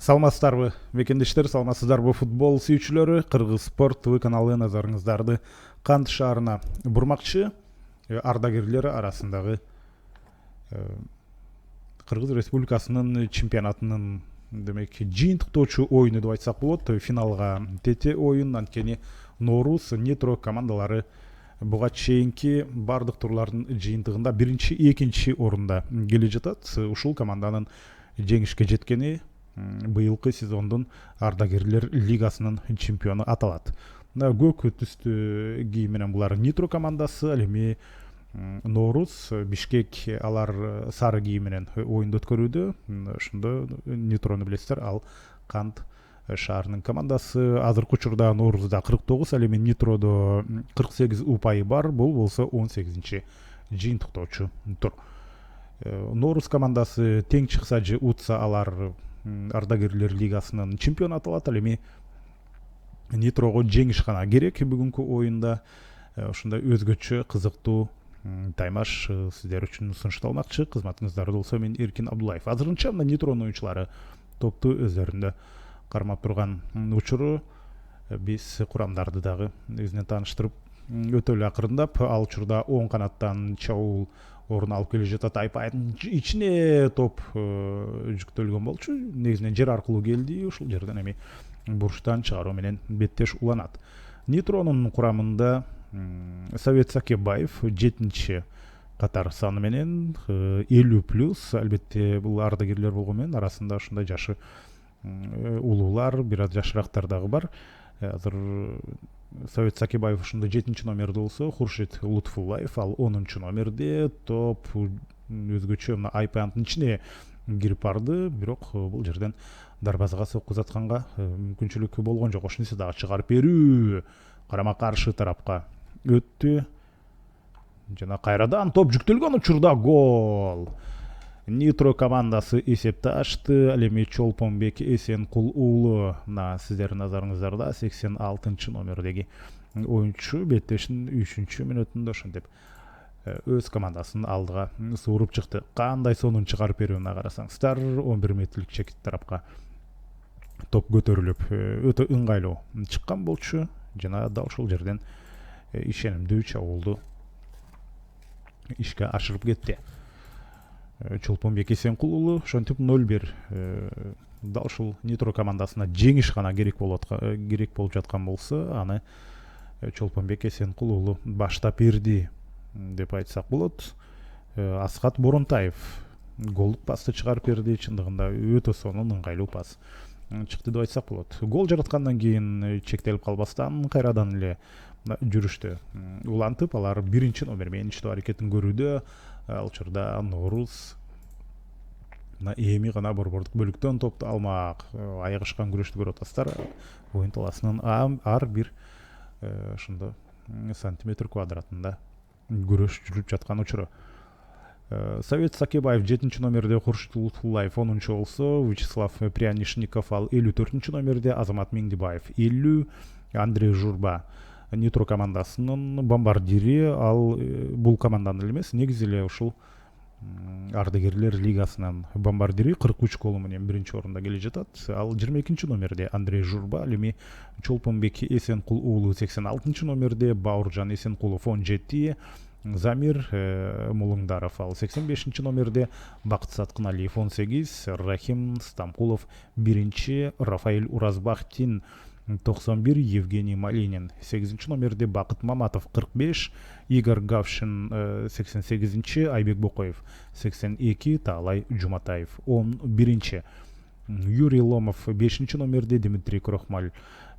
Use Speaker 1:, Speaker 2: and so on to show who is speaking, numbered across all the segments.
Speaker 1: Саламатсыздарбы, мекендештер, саламатсыздарбы футбол сүйүүчүлөрү. Кыргыз спорт ТВ каналы назарыңыздарды Кант шаарына бурмакчы. Ардагерлер арасындагы Кыргыз Республикасынын чемпионатынын демек жыйынтыктоочу оюну деп айтсак болот. Финалга тете оюн, анткени Норус, Нитро командалары буга чейинки бардык турлардын жыйынтыгында биринчи, экинчи орунда келе жатат. Ушул команданын жеңишке жеткени быйылкы сезондун ардагерлер лигасынын чемпиону аталат. Көк түстүү кийим менен булар Нитро командасы, ал эми Норус, Бишкек алар сары кийим менен оюнду өткөрүүдө. Ошондо Нитрону билесиздер, ал Кант шаарынын командасы. Азыркы учурда Норузда 49, ал эми Нитродо 48 упайы бар. Бул болсо 18-чи жыйынтыктоочу тур. Норус командасы тең чыкса же утса алар ардагерлер лигасынын чемпиону аталат. Ал эми Нитрого жеңиш гана керек бүгүнкү оюнда. Ошондой өзгөчө кызыктуу таймаш сиздер үчүн сунушталмакчы. Кызматыңыздарда болсо мен Эркин Абдуллаев. Азырынча мына Нитронун оюнчулары топту өздөрүндө кармап турган учуру. Биз курамдарды дагы өзүнө тааныштырып өтө эле акырындап. Ал учурда оң канаттан Чаул орун алып келе жатат. Айпайдын ичине топ жүктөлгөн болчу. Негизинен жер аркылуу келди. Ушул жерден эми бурчтан чыгаруу менен беттеш уланат. Нитронун курамында Совет Сакебаев 7-чи катар саны менен 50+. Албетте бул ардагерлер болгон менен арасында ушундай жашы улуулар, бир аз жашырактар дагы бар. Азыр Совет Сакебаев ушунда 7-чи номерде болсо, Хуршит Лутфуллаев ал 10-чу номерде. Топ өзгөчө мына Айпанттын ичине кирип барды, бирок бул жерден дарбазага соккузатканга мүмкүнчүлүк болгон жок. Ошондой дагы чыгарып берүү карама каршы тарапка өттү. Жана кайрадан топ жүктөлгөн учурда гол. Нитро командасы эсепти ачты. Ал эми Чолпонбек Эсенкул уулу мына сиздердин назарыңыздарда 86-чы номердеги оюнчу беттештин 3-чү мүнөтүндө ошентип өз командасын алдыга сууруп чыкты. Кандай сонун чыгарып берүүнү карасаңыздар, 11 метрлик чекит тарапка топ көтөрүлүп өтө ыңгайлуу чыккан болчу. Жана да ошол жерден ишенимдүү чабуулду ишке ашырып кетти. Чолпонбек Эсенкул уулу ошентип 0-1 да ушул Нитро командасына жеңиш гана керек болуп жаткан болсо, аны Чолпонбек Эсенкул уулу баштап берди деп айтсак болот. Асхат Боронтаев голдук пасты чыгарып берди. Чындыгында өтө сонун ыңгайлуу пас чыкты деп айтсак болот. Гол жараткандан кийин чектелип калбастан кайрадан эле жүрүштү улантып, алар биринчи номер менен иштөө аракетин көрүүдө. Ал учурда Норус эми гана борбордук бөлүктөн топту алмак аягышкан күрөштү көрүп атасыздар. Оюн таласынын ар бир ошондо сантиметр квадратында күрөш жүрүп жаткан учуру. Совет Сакебаев 7-чи номерде, Хуршит Лутфуллаев 10-чу болсо, Вячеслав Прянишников ал 54-чү номерде, Азамат Меңдибаев 50, Андрей Журба Нитро командасынын бомбардири. Ал бул команданын эмес, негизи эле ушул ардагерлер лигасынын бомбардири 43 голу менен биринчи орунда келе жатат. Ал 22-чи номерде Андрей Журба. Ал эми Чолпонбек Эсенкул уулу 86-чы номерде, Бауыржан Эсенкулов 17, Замир Мулуңдаров ал 85-чи номерде, Бакыт Саткыналиев 18, Рахим Стамкулов 1-чи, Рафаэль Уразбахтин 91, Евгений Малинин 8-чи номерде, Бакыт Маматов 45, Игорь Гавшин 88-чи, Айбек Бокоев 82, Таалай Жуматаев 11-чи, Юрий Ломов 5-чи номерде, Дмитрий Крохмаль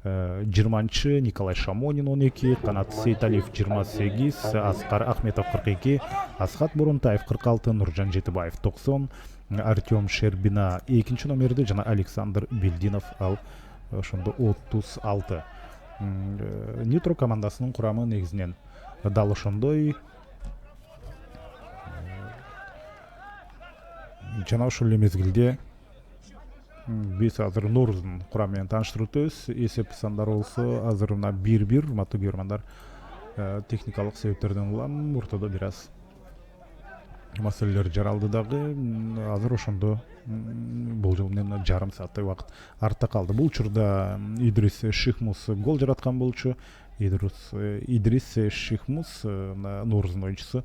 Speaker 1: 20-чы, Николай Шамонин 12, Канат Сейталиев 28, Аскар Ахметов 42, Асхат Боронтаев 46, Нуржан Жетибаев 90, Артем Шербина 2-чи номерде, жана Александр Белдинов ал ошондо 36. Нитро командасынын курамы негизинен дал ошондой. Жана ошол эле мезгилде биз азыр Норузун курамы менен тааныштырып өтөбүз. Эсеп сандары болсо азыр мына 1-1. Урматтуу көрөрмандар, техникалык себептерден улам ортодо бир аз маселелер жаралды дагы. Азыр ошондо бул жолу менен жарым сааттай убакыт артта калды. Бул учурда Идрис Шихмус гол жараткан болчу. Идрис Шихмус Нооруздун оюнчусу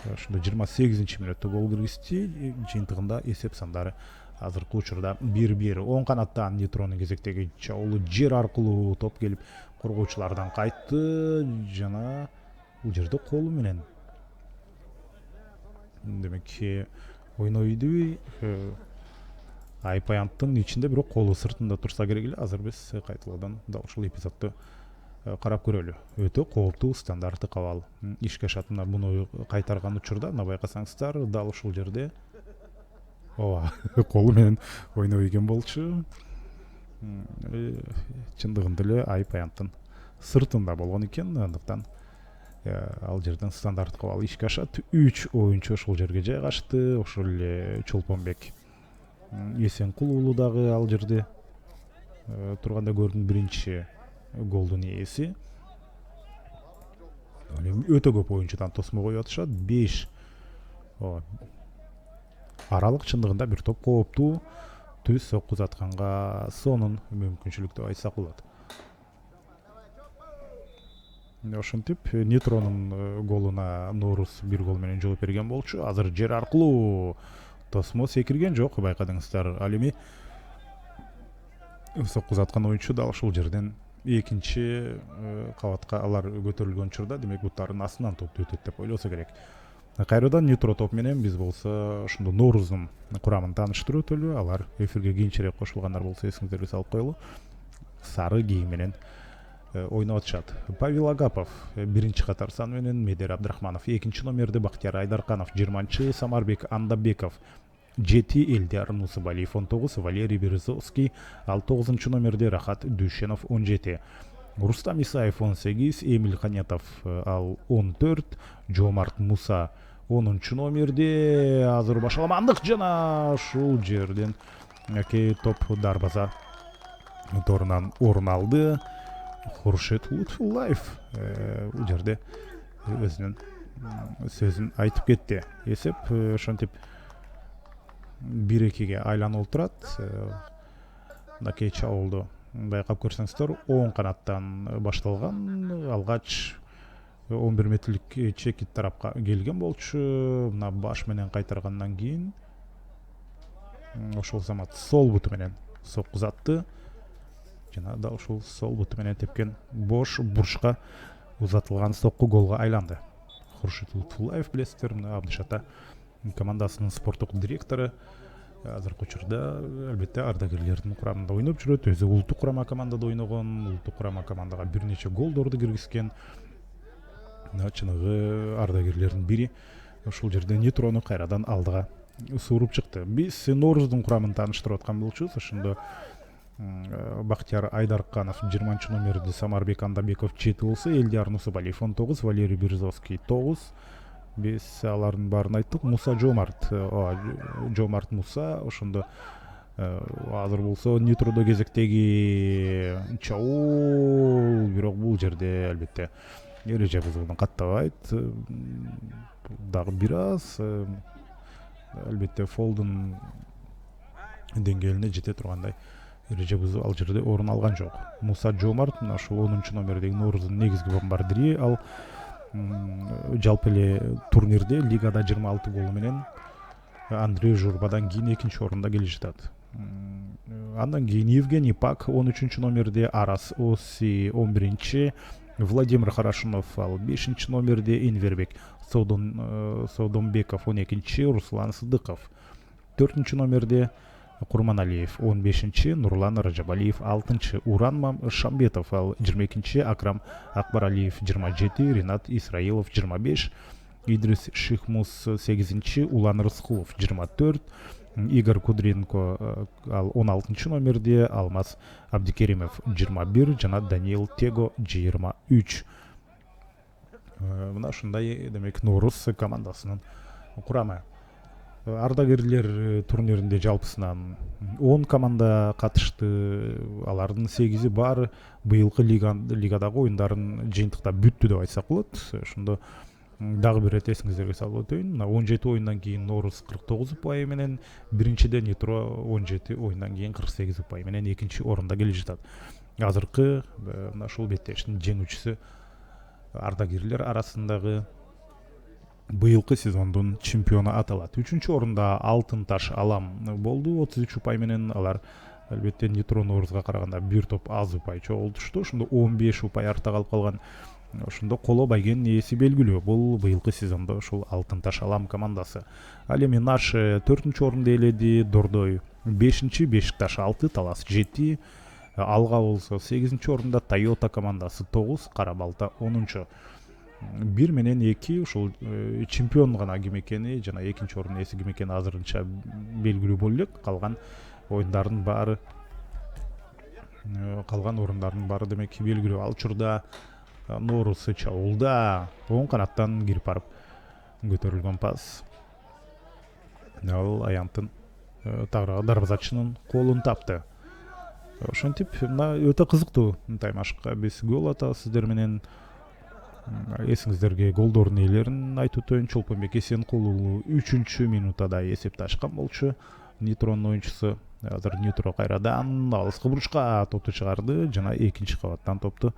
Speaker 1: ошондо 28 мүнөттө гол киргизди. Жыйынтыгында эсеп сандары азыркы учурда 1-1. Оң канаттан Нитронун кезектеги чабуулу жер аркылуу топ келип коргоочулардан кайтты жана бул жерде колу менен демек ойнойду. Айпаянттын ичинде бирок колу сыртында турса керек эле. Азыр биз кайталадан дал ушул эпизодду карап көрөлү. Өтө кооптуу стандарттык кабал. Ишке ашат муну кайтарган учурда байкасаңыздар дал ушул жерде колу менен ойной экен болчу. Чындыгында эле Айпаянттын сыртында болгон экен. Андыктан ал жерден стандарт кабал ишке ашат. 3 оюнчу ошол жерге жайгашты. Ошол эле Чолпонбек Эсенкул дагы ал жерде турганда көрдүм, биринчи голдун ээси. Өтө көп оюнчудан тосмо коюп атышат. 5 аралык чындыгында бир топ кооптуу түз сокку атканга сонун мүмкүнчүлүк деп айтсак болот. Ошентип Нитронун голуна Ноорус 1 гол менен жооп берген болчу. Азыр жер аркылуу тосмо секирген жок, байкадыңыздар. Ал эми сокку аткан оюнчу дал ушул жерден экинчи кабатка алар көтөрүлгөн учурда демек буттардын астынан топту өтөт деп ойлосо керек. Кайрадан Нитро топ менен биз болсо ошондо Нооруздун курамын тааныштырып өтөлү. Алар эфирге кийинчерээк кошулгандар болсо эсиңиздерге салып коелу. Сары кийим менен ойноп атышат. Павел Агапов биринчи катар сан менен, Медер Абдрахманов экинчи номерди, Бактияр Айдарканов 20-чы, Самарбек Андабеков 7, Элдияр Нусыбалиев 19, Валерий Березовский ал 9-чы номерде, Рахат Дүйшенов 17, Рустам Исаев 18, Эмиль Канетов ал 14, Жомарт Муса 10-чы номерде. Азыр башаламандык жана ушул жерден топ дарбаза торунан орун алды. Хуршет Лутфуллаев бул жерде өзүнүн сөзүн айтып кетти. Эсеп ошентип 1-2-ге айланып турат. Мынакей чабуулду байкап көрсөңүздөр, оң канаттан башталган, алгач 11 метрлик чекит тарапка келген болчу. Мына баш менен кайтаргандан кийин ошол замат сол буту менен соккузатты. Жана да ушул сол буту менен тепкен бош бурчка узатылган сокку голго айланды. Хуршет Лутфуллаев билесиздер, мына Абдыш ата командасынын спорттук директору. Азыркы учурда албетте ардагерлердин курамында ойноп жүрөт. Өзү улуттук курама командада ойногон, улуттук курама командага бир нече голдорду киргизген. Чыныгы ардагерлердин бири ушул жерде Нитрону кайрадан алдыга сууруп чыкты. Биз Нооруздун курамын тааныштырып аткан болчубуз. Ошондо Бактияр Айдарканов 20-чы номерде, Самарбек Андабеков 7 болсо, Элдияр Нусыбалиев 19, Валерий Березовский 9. Биз алардын баарын айттык. Муса Жомарт Муса ошондо азыр болсо Нитродо кезектеги чабуул, бирок бул жерде албетте эреже бузуудан каттабайт. Дагы бир аз албетте фолдун деңгээлине жете тургандай эреже бузуу ал жерде орун алган жок. Муса Жомарт мына ушул 10-чу номердеги Нооруздун негизги бомбардири. Ал жалпы эле турнирде лигада 26 голу менен Андрей Журбадан кийин экинчи орунда келе жатат. Андан кийин Евгений Пак 13-чү номерде, Арас Оси 11-чи, Владимир Хорошунов ал 5-чи номерде, Энвербек Саудонбеков 12-чи, Руслан Сыдыков 4-чү номерде, Курманалиев 15-чи, Нурлан Ражабалиев 6-чы, Уран Шамбетов ал 22-чи, Акрам Акбаралиев 27, Ринат Исраилов 25, Идрис Шихмус 8-чи, Улан Рыскулов 24, Игорь Кудренко ал 16-чы номерде, Алмаз Абдикеримов 21 жана Даниил Tego 23. Мына ушундай демек Нооруз командасынын курамы. Ардагерлер турниринде жалпысынан 10 команда катышты. Алардын 8-и бар быйылкы лигадагы оюндарын жыйынтыкта бүттү деп айтсак болот. Ошондо дагы бир ирет эсиңиздерге салып өтөйүн, мына 17 оюндан кийин Норус 49 упай менен, биринчиден Нитро 17 оюндан кийин 48 упай менен экинчи орунда келе жатат. Азыркы мына ушул беттештин жеңүүчүсү ардагерлер арасындагы быйылкы сезондун чемпиону аталат. 3-чү орунда Алтын Таш Алам болду, 33 упай менен. Алар албетте Нитро Норузга караганда бир топ аз упай чогултушту. Ошондо 15 упай артта калып калган. Ошондо коло байгенин ээси белгилүү. Бул быйылкы сезондо ушул Алтын Таш Алам командасы. Ал эми Наш 4-чү орунду ээледи, Дордой 5-чи, Бешикташ 6, Талас 7. Алга болсо 8-чи орунда Тойота командасы 9, Кара Балта 10-чу. 1 менен 2 ушул чемпион гана ким экени жана экинчи орундун ээси ким экени азырынча белгилүү боло элек. Калган оюндардын баары демек белгилүү. Ал учурда Норус чабуулда оң канаттан кирип барып көтөрүлгөн пас. Ал аянттын дарбазачынын колун тапты. Ошентип мына өтө кызыктуу таймашка биз гол атабыз сиздер менен. Эсиңиздерге голдордун ээлерин айтып өтөйүн. Чолпонбек Эсенкулуу 3-чү минутада эсепти ачкан болчу. Нитронун оюнчусу азыр Нитро кайрадан алыскы буручка топту чыгарды жана экинчи кабаттан топту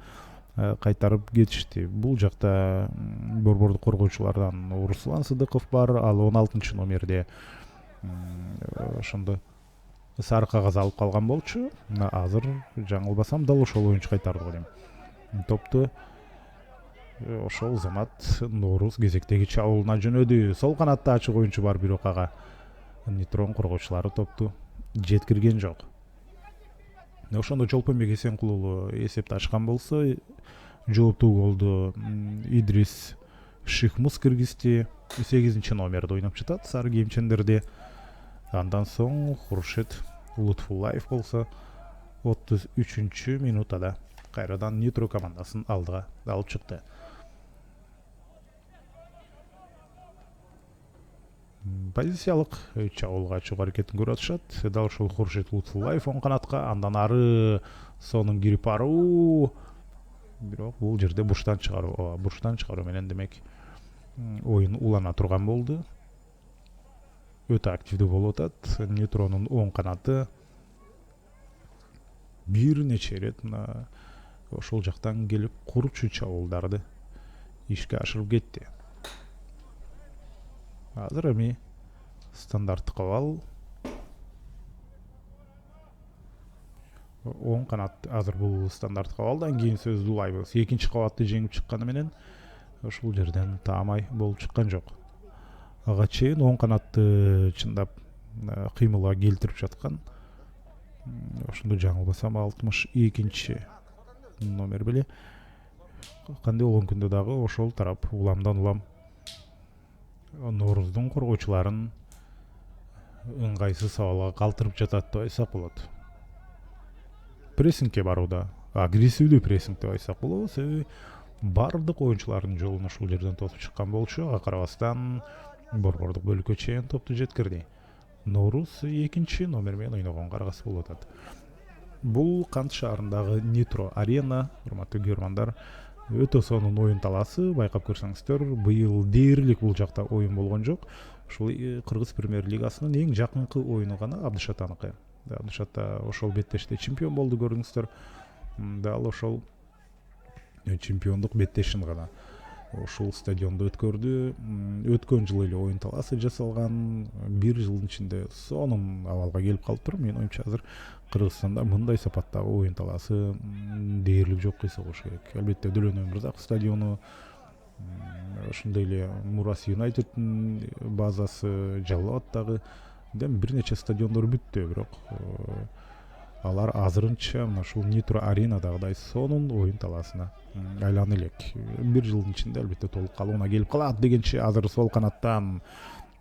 Speaker 1: кайтарып кетишти. Бул жакта борбордук коргоочулардан Руслан Сыдыков бар, ал 16-чы номерде ошондо сары кагаз алып калган болчу. Азыр жаңылбасам дал ошол оюнчу кайтарды го дейм. Топту ошол замат Норус кезектеги чабуулуна жөнөдү. Сол канатта ачык оюнчу бар, бирок ага Нитронун коргоочулары топту жеткирген жок. Ошондо Чолпонбек Эсенкулуу эсепти ачкан болсо, жооптуу голду Идрис Шихмус киргизди. 8-чи номерде ойноп жатат сары кийимчендерде. Андан соң Хуршет Лутфуллаев болсо 33-чү минутада кайрадан Нитро командасын алдыга алып чыкты. Позициялык чабуулга чыгуу аракетин көрүп атышат. Дал ушул Хуршет Лутфуллаев оң канатка, андан ары сонун кирип баруу. Бирок бул жерде бурчтан чыгаруу менен демек оюн улана турган болду. Өтө активдүү болуп атат. Нитронун оң канаты бир нече ирет мына ошол жактан келип курчу чабуулдарды ишке ашырып кетти. Азыр эми стандарттык кабал. Оң канат азыр бул стандарттык кабалдан кийин сөз улайбыз. Экинчи кабатты жеңип чыкканы менен ушул жерден таамай болуп чыккан жок. Ага чейин оң канатты чындап кыймылга келтирип жаткан. Ошондо жаңылбасам 62-чи номер беле. Кандай болгон күндө дагы ошол тарап уламдан улам Норуздун коргоочуларын ыңгайсыз абалга калтырып жатат деп айтсак болот. Прессингке барууда, агрессивдүү прессинг деп айтсак болот. Себеби бардык оюнчулардын жолун ушул жерден тосуп чыккан болчу. Ага карабастан борбордук бөлүккө чейин топту жеткирди. Норус 2-чи номер менен ойногонго аргасыз болуп атат. Бул Кант шаарындагы Нитро арена, урматтуу көрөрмандар, өтө сонун оюн талаасы. Байкап көрсөңүздөр, быйыл дээрлик бул жакта оюн болгон жок. Ушул Кыргыз премьер лигасынын эң жакынкы оюну гана Абдышатаныкы. Абдышатта ошол беттеште чемпион болду, көрдүңүздөр. Дал ошол чемпиондук беттешин гана ушул стадиондо өткөрдү. Өткөн жылы эле оюн талаасы жасалган. 1 жылдын ичинде сонун абалга келип калыптыр. Мен оюмча азыр Кыргызстанда мындай сапаттагы оюн талаасы дээрлик жок десе болуш керек. Албетте Дөлөн Өмүрзаков стадиону, ошондой эле Мурас Юнайтеддин базасы, Жалал Абадтагы бир нече стадиондор бүттү, бирок алар азырынча мына ушул Нитро аренадагыдай сонун оюн талаасына айлана элек. 1 жылдын ичинде албетте толук калыбына келип калат дегенче азыр сол канаттан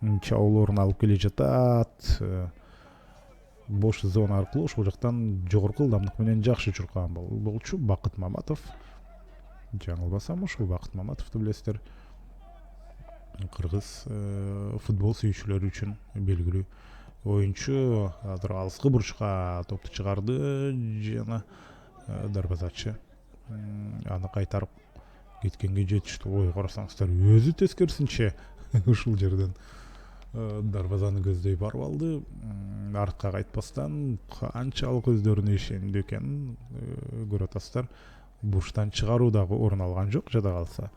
Speaker 1: чабуулорун алып келе жатат. Бош зона аркылуу ошол жактан жогорку ылдамдык менен жакшы чуркаган болчу Бакыт Маматов. Жаңылбасам ушул Бакыт Маматовду билесиздер. Кыргыз футбол сүйүүчүлөр үчүн белгилүү оюнчу. Азыр алыскы бурчка топту чыгарды жана дарбазачы аны кайтарып кеткенге жетишти. Ой карасаңыздар өзү тескерисинче ушул жерден дарбазаны көздөй барып алды. Артка кайтпастан канчалык өздөрүнө ишендүү экенин көрүп атасыздар. Бурчтан чыгаруу дагы орун алган жок жада калса.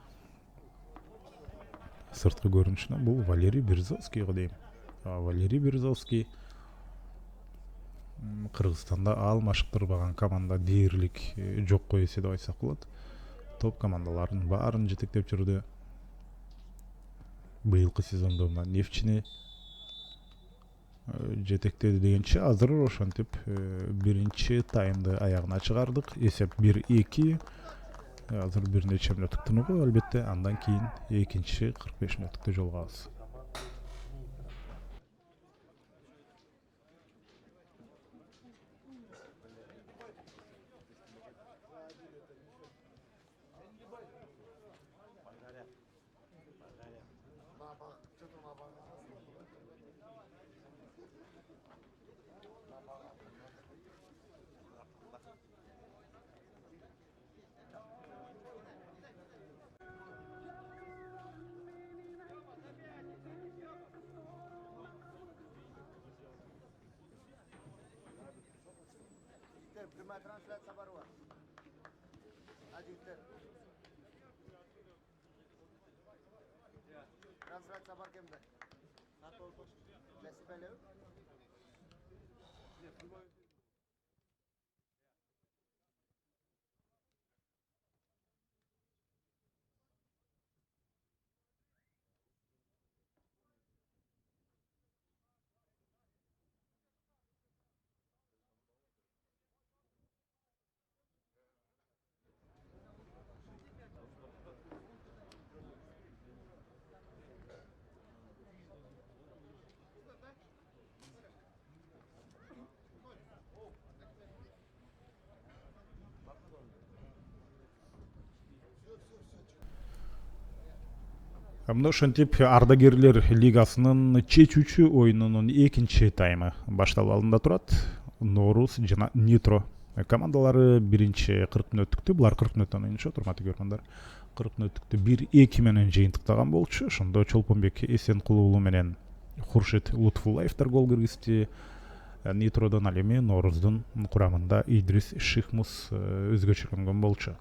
Speaker 1: Сырткы көрүнүшүнөн бул Валерий Березовский го дейм. Валерий Березовский Кыргызстанда алмаштырбаган команда дээрлик жокко эсе деп айтсак болот. Топ командалардын баарын жетектеп жүрдү. Быйылкы сезондо мына Нефтчини жетектеди дегенче азыр ошентип биринчи таймды аягына чыгардык. Эсеп 1-2. Азыр бир нече мүнөттүк тыныгуу албетте, андан кийин экинчи 45 мүнөттүктө жолугабыз.
Speaker 2: Prima trasferta barua. Aditer. Trasferta bar kimde? Sat oldu. Lesbele.
Speaker 1: Мына ошентип Ардагерлер лигасынын чечүүчү оюнунун экинчи таймы башталып алдында турат. Норус жана Нитро командалары биринчи 40 мүнөттүктү, булар 40 мүнөттөн ойношот, урматтуу көрөрмандар. 40 мүнөттүктү 1-2 менен жыйынтыктаган болчу. Ошондо Чолпонбек Эсенкулуу менен Хуршит Лутфуллаевдер гол киргизди. Нитродон ал эми Норуздун курамында Идрис Шихмус өзгөчөлөнгөн болчу.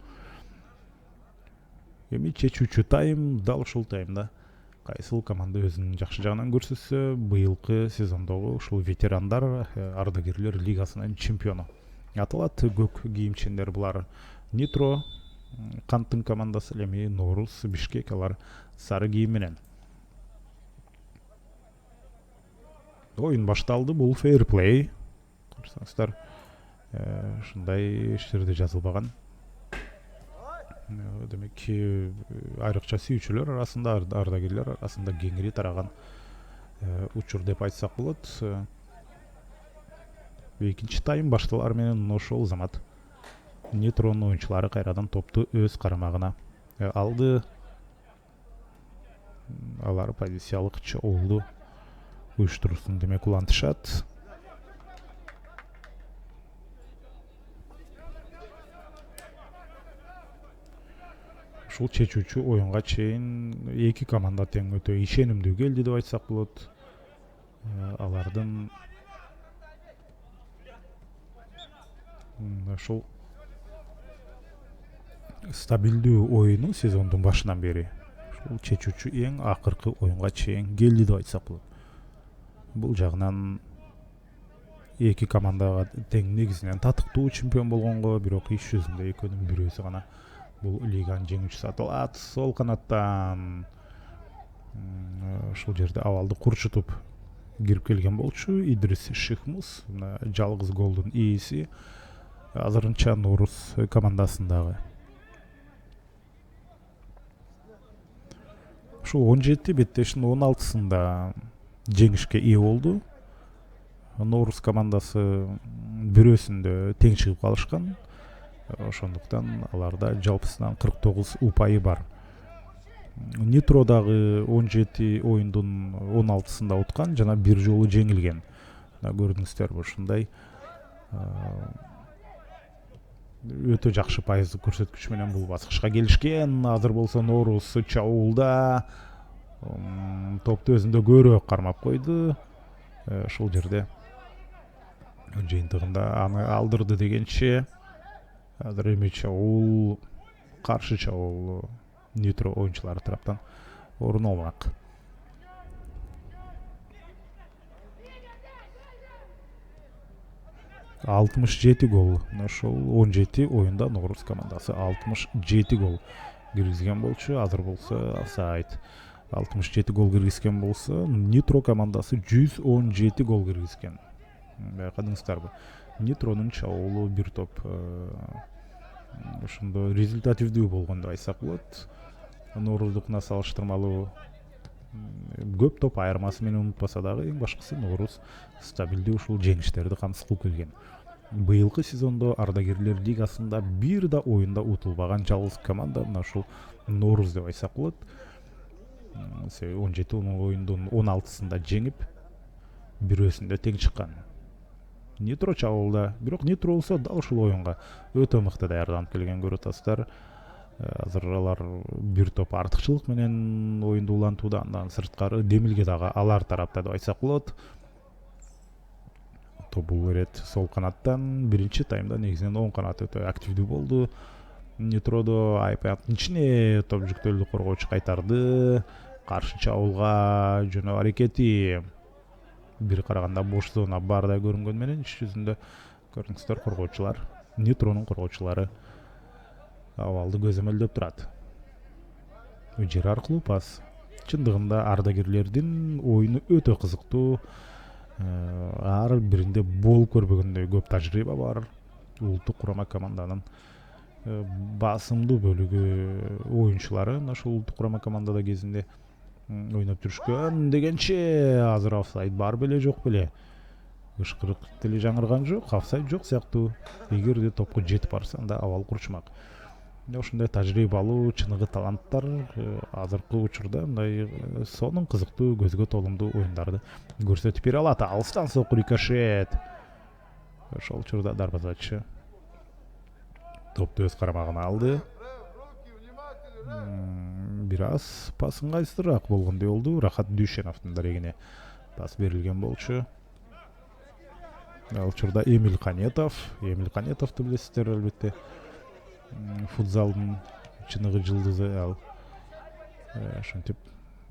Speaker 1: Эми чечүүчү тайм дал ушул таймда кайсыл команда өзүнүн жакшы жагынан көрсөтсө, быйылкы сезондогу ушул ветерандар Ардагерлер лигасынын чемпиону аталат. Көк кийимчендер булар Нитро Канттын командасы, эми Норус Бишкек алар сары кийим менен. Оюн башталды, бул фейрплей. Көрсөңүздөр, ушундай иштерде жазылбаган. Демек айрыкча сүйүүчүлөр арасында, ардагерлер арасында кеңири тараган учур деп айтсак болот. Экинчи тайм башталар менен ошол замат Нитронун оюнчулары кайрадан топту өз карамагына алды. Алар позициялык чогулду уюштуруусун демек улантышат. Ушул чечүүчү оюнга чейин эки команда тең өтө ишенимдүү келди деп айтсак болот. Алардын ушул стабилдүү оюну сезондун башынан бери ушул чечүүчү эң акыркы оюнга чейин келди деп айтсак болот. Бул жагынан эки командага тең негизинен татыктуу чемпион болгонго, бирок иш жүзүндө экөөнүн бирөөсү гана бул лиганын жеңүүчүсү аталат. Сол канаттан ушул жерде абалды курчутуп кирип келген болчу Идрис Шихмус, жалгыз голдун ээси азырынча Норус командасындагы. Ушул 17 беттештин 16сында жеңишке ээ болду. Норус командасы бирөөсүндө тең чыгып калышкан. Ошондуктан аларда жалпысынан 49 упайы бар. Нитро дагы 17 оюндун 16сында уткан жана бир жолу жеңилген. Көрдүңүздөр ушундай өтө жакшы пайыздык көрсөткүч менен бул баскычка келишкен. Азыр болсо Норус чабуулда топту өзүндө көбүрөөк кармап койду. Ушул жерде жыйынтыгында аны алдырды дегенче азыр эми чабуул, каршы чабуул Нитро оюнчулары тараптан орун алмак. Алтымыш жети гол. Ошол 17 оюнда Норус командасы 67 гол киргизген болчу. Азыр болсо офсайд. 67 гол киргизген болсо Нитро командасы 117 гол киргизген. Байкадыңыздарбы? Нитронун чабуулу бир топ ошондо результативдүү болгон деп айтсак болот. Норуздукуна салыштырмалуу көп топ айырмасы менен унутпаса дагы эң башкысы Норус стабилдүү ушул жеңиштерди камсыз кылып келген. Быйылкы сезондо Ардагерлер лигасында бир да оюнда утулбаган жалгыз команда мына ушул Норус деп айтсак болот. 17 оюндун 16сында жеңип, бирөөсүндө тең чыккан. Нитро чабуулда, бирок Нитро болсо дал ушул оюнга өтө мыкты даярданып келген, көрүп атасыздар. Азыр алар бир топ артыкчылык менен оюнду улантууда, андан сырткары демилге дагы алар тарапта деп айтсак болот. Тобул берет сол канаттан, биринчи таймда негизинен оң канат өтө активдүү болду. Нитродо айпаттын ичине топ жүктөлдү, коргоочу кайтарды, каршы чабуулга жөнөө аракети бир караганда бош зона бардай көрүнгөн менен иш жүзүндө көрүңүздөр коргоочулар, Нитронун коргоочулары абалды көзөмөлдөп турат. Жер аркылуу пас. Чындыгында Ардагерлердин оюну өтө кызыктуу. Ар биринде болуп көрбөгөндөй көп тажрыйба бар. Улуттук курама команданын басымдуу бөлүгү оюнчулары ошол улуттук курама командада кезинде ойноп жүрүшкөн дегенче азыр офсайд бар беле жок беле. Ышкырык деле жаңырган жок, офсайд жок сыяктуу. Эгерде топко жетип барса анда абал курчмак. Ошондой тажрыйбалуу, чыныгы таланттар азыркы учурда мындай сонун кызыктуу, көзгө толумдуу оюндарды көрсөтүп бере алат. Алыстан сокку рикошет. Ошол учурда дарбазачы топту өз карамагына алды. Бир аз пас ыңгайсызыраак болгондой болду. Рахат Дүйшеновдун дарегине пас берилген болчу. Ал учурда Эмиль Канетовду билесиздер албетте. Футзалдын чыныгы жылдызы ал. Ошентип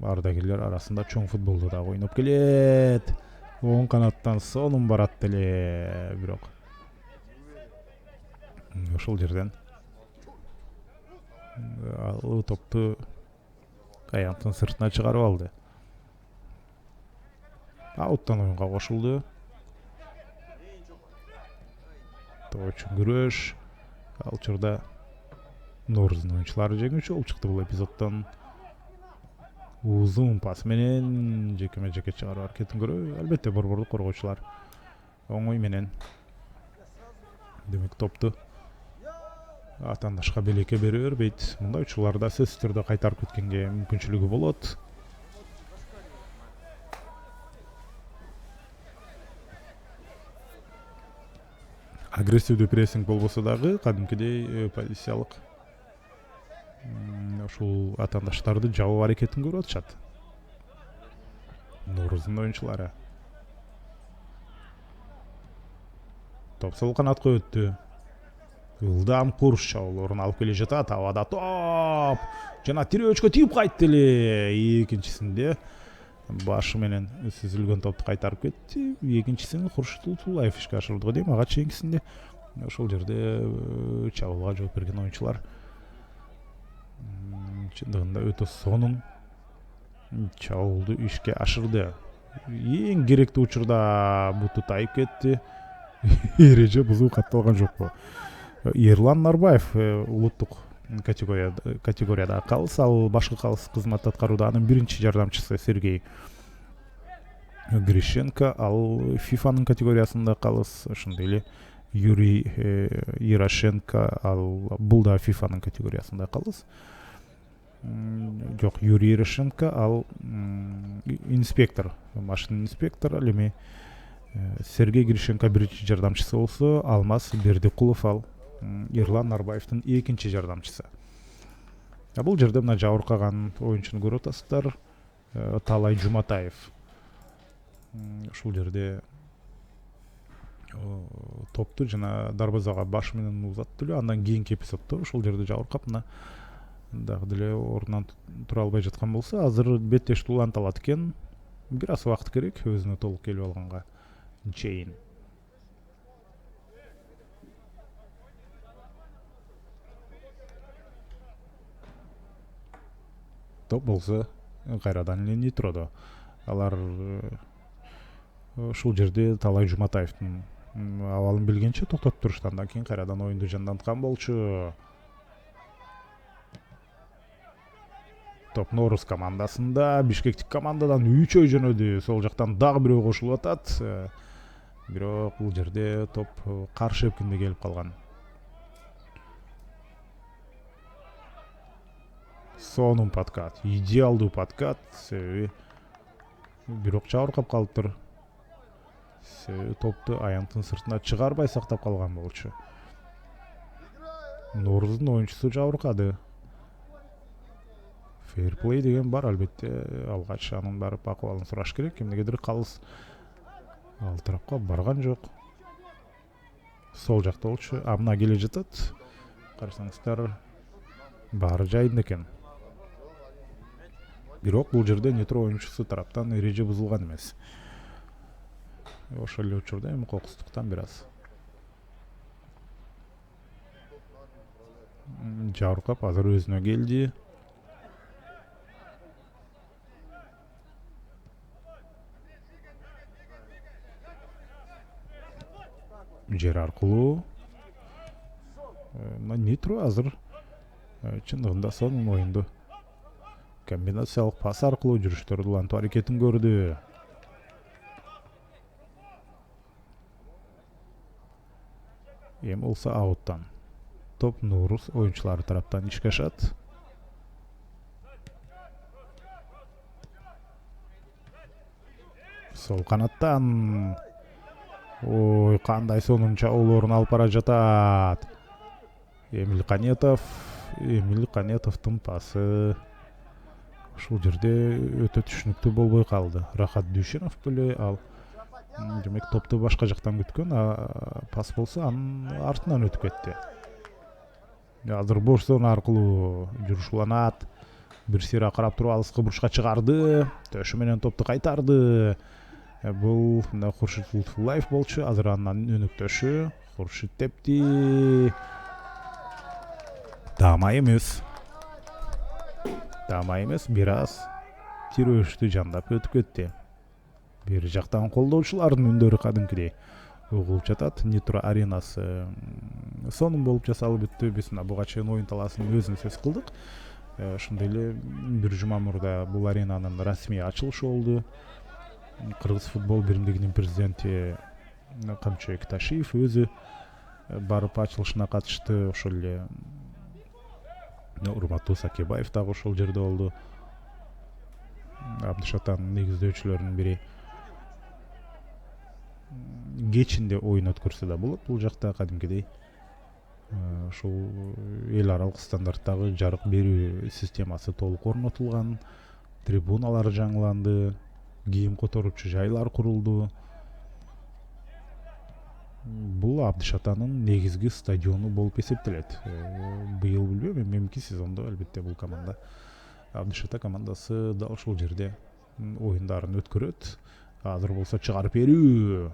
Speaker 1: Ардагерлер арасында чоң футболду да ойноп келет. Оң канаттан сонун барат деле, бирок ошол жерден ал топту аянттын сыртына чыгарып алды. Ауттан оюнга кошулду. Тоочу күрөш. Ал учурда Норуздун оюнчулары жеңүүчү болуп чыкты бул эпизоддон. Узун пас менен жекеме-жеке чыгаруу аракетин көрөбү. Албетте борборлук коргоочулар оңой менен демек топту атаандашка белекке бере бербейт. Мындай учурларда сөзсүз түрдө кайтарып кеткенге мүмкүнчүлүгү болот. Агрессивдүү прессинг болбосо дагы кадимкидей позициялык ушул атаандаштарды жабуу аракетин көрүп атышат. Норуздун оюнчулары. Топ сол канатка өттү. Ылдам курс чабуулорун алып келе жатат. Абада топ. Жана тирөөчкө тийип кайтты эле. Экинчисинде башы менен сүзүлгөн топту кайтарып кетти. Экинчисин Хуршит Утулаев ишке ашырды го дейм. Ага чейинкисинде ошол жерде чабуулга жооп берген оюнчулар чындыгында өтө сонун чабуулду ишке ашырды. Эң керектүү учурда буту тайып кетти. Эреже бузуу катталган жокпу? Ерлан Нарбаев улуттук категорияда калыс, ал башкы калыс кызмат аткарууда анын биринчи жардамчысы Сергей Грищенко, ал ФИФАнын категориясында калыс, ошондой эле Юрий Ярошенко, ал бул да ФИФАнын категориясында калыс. Жок, Юрий Ярошенко, ал инспектор, машина инспектор, ал эми Сергей Грищенко биринчи жардамчысы болсо, Алмаз Бердикулов ал Ерлан Нарбаевдин экинчи жардамчысы. Бул жерде мына жабыркаган оюнчуну көрүп атасыздар. Талай Жуматаев. Ушул жерде топту жана дарбазага баш менен узатты эле. Андан кийинки эпизоддо ушул жерде жабыркап мына дагы деле ордунан тура албай жаткан болсо, азыр беттеш уланталат экен. Бир аз убакыт керек өзүнө толук келип алганга чейин. Топ болсо кайрадан эле Нитrodо. Алар ушул жерде Талай Жуматаевдин абалын билгенче токтотуп турушты. Андан кийин кайрадан оюнду жанданткан болчу. Топ Норус командасында, Бишкектик командадан 3 жөнөдү. Сол жактан дагы бирөө кошулуп атат. Бирок бул жерде топ каршы эпкинде келип калган. Сонун подкат, идеалдуу подкат. Бирок жабыркап калыптыр. Топту аянттын сыртына чыгарбай сактап калган болчу. Норуздун оюнчусу жабыркады. Фейрплей деген бар албетте. Алгач анын барып акыбалын сураш керек. Эмнегедир калыс ал тарапка барган жок. Сол жакта болчу. Мына келе жатат. Карасаңыздар, баары жайында экен. Бирок бул жерде Нитро оюнчусу тараптан эреже бузулган эмес. Ошол эле учурда эми кокустуктан бир аз жабыркап азыр өзүнө келди. Жер аркылуу Нитро азыр чындыгында сонун оюнду комбинациялык пас аркылуу жүрүштөрдү улантуу аракетин көрдү. Эми болсо ауттан. Топ Норус оюнчулары тараптан ишке ашат. Сол канаттан. Ой, кандай сонун чабуулорун алып бара жатат. Эмил Канетовдун пасы ушул жерде өтө түшүнүктүү болбой калды. Рахат Дүйшенов беле ал демек топту башка жактан күткөн, пас болсо анын артынан өтүп кетти. Азыр бош зона аркылуу жүрүшүланат. Бир сыйра карап туруп алыскы бурчка чыгарды. Төшү менен топту кайтарды. Бул Хуршит Лутфуллаев болчу. Азыр андан өнүктөшү. Хуршит тепти. Тама эмес, бир аз тирөөштү жандап өтүп кетти. Бир жактан колдоочулардын үндөрү кадимкидей угулуп жатат. Нитро аренасы сонун болуп жасалып бүттү. Биз мына буга чейин оюн талаасынын өзүн сөз кылдык. Ошондой эле бир жума мурда бул аренанын расмий ачылышы болду. Кыргыз футбол биримдигинин президенти Камчыбек Ташиев өзү барып ачылышына катышты. Ошол эле Урматтуу Сакебаев дагы ошол жерде болду. Абдышатанын негиздөөчүлөрүнүн бири. Кечинде оюн өткөрсө да болот. Бул жакта кадимкидей ушул эл аралык стандарттагы жарык берүү системасы толук орнотулган. Трибуналар жаңыланды. Кийим которуучу жайлар курулду. Бул Абдышатанын негизги стадиону болуп эсептелет. Быйыл билбейм, эмки сезондо албетте бул команда Абдышата командасы да ошол жерде оюндарын өткөрөт. Азыр болсо чыгарып берүү.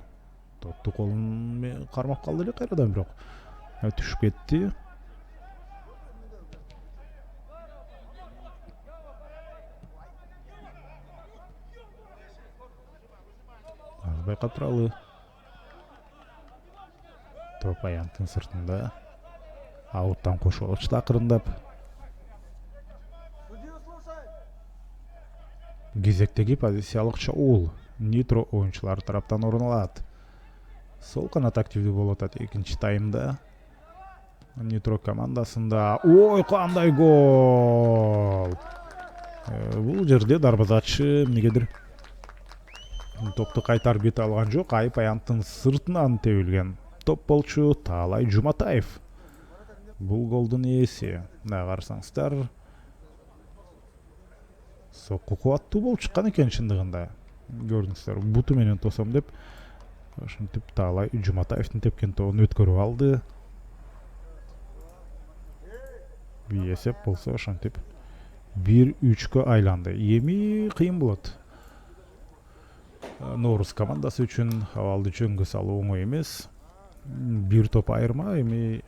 Speaker 1: Топту колун кармап калды эле кайрадан, бирок түшүп кетти. Байкап туралы. Топ аянттын сыртында. Ауттан кошулуп акырындап. Кезектеги позициялык чабуул Нитро оюнчулары тараптан орун алат. Сол канат активдүү болуп атат экинчи таймда. Нитро командасында. Ой, кандай гол! Бул жерде дарбазачы эмнегедир топту кайтарып кете алган жок. Айып аянттын сыртынан тебилген топ болчу. Талай Жуматаев бул голдун ээси. Мына карасаңыздар, сокку кубаттуу болуп чыккан экен чындыгында. Көрдүңүздөр, буту менен тосом деп ошентип Таалай Жуматаевдин тепкен тобун өткөрүп алды. Эсеп болсо ошентип 1-3кө айланды. Эми кыйын болот. Норус командасы үчүн абалды жөнгө салуу оңой эмес. Бир топ айырма эми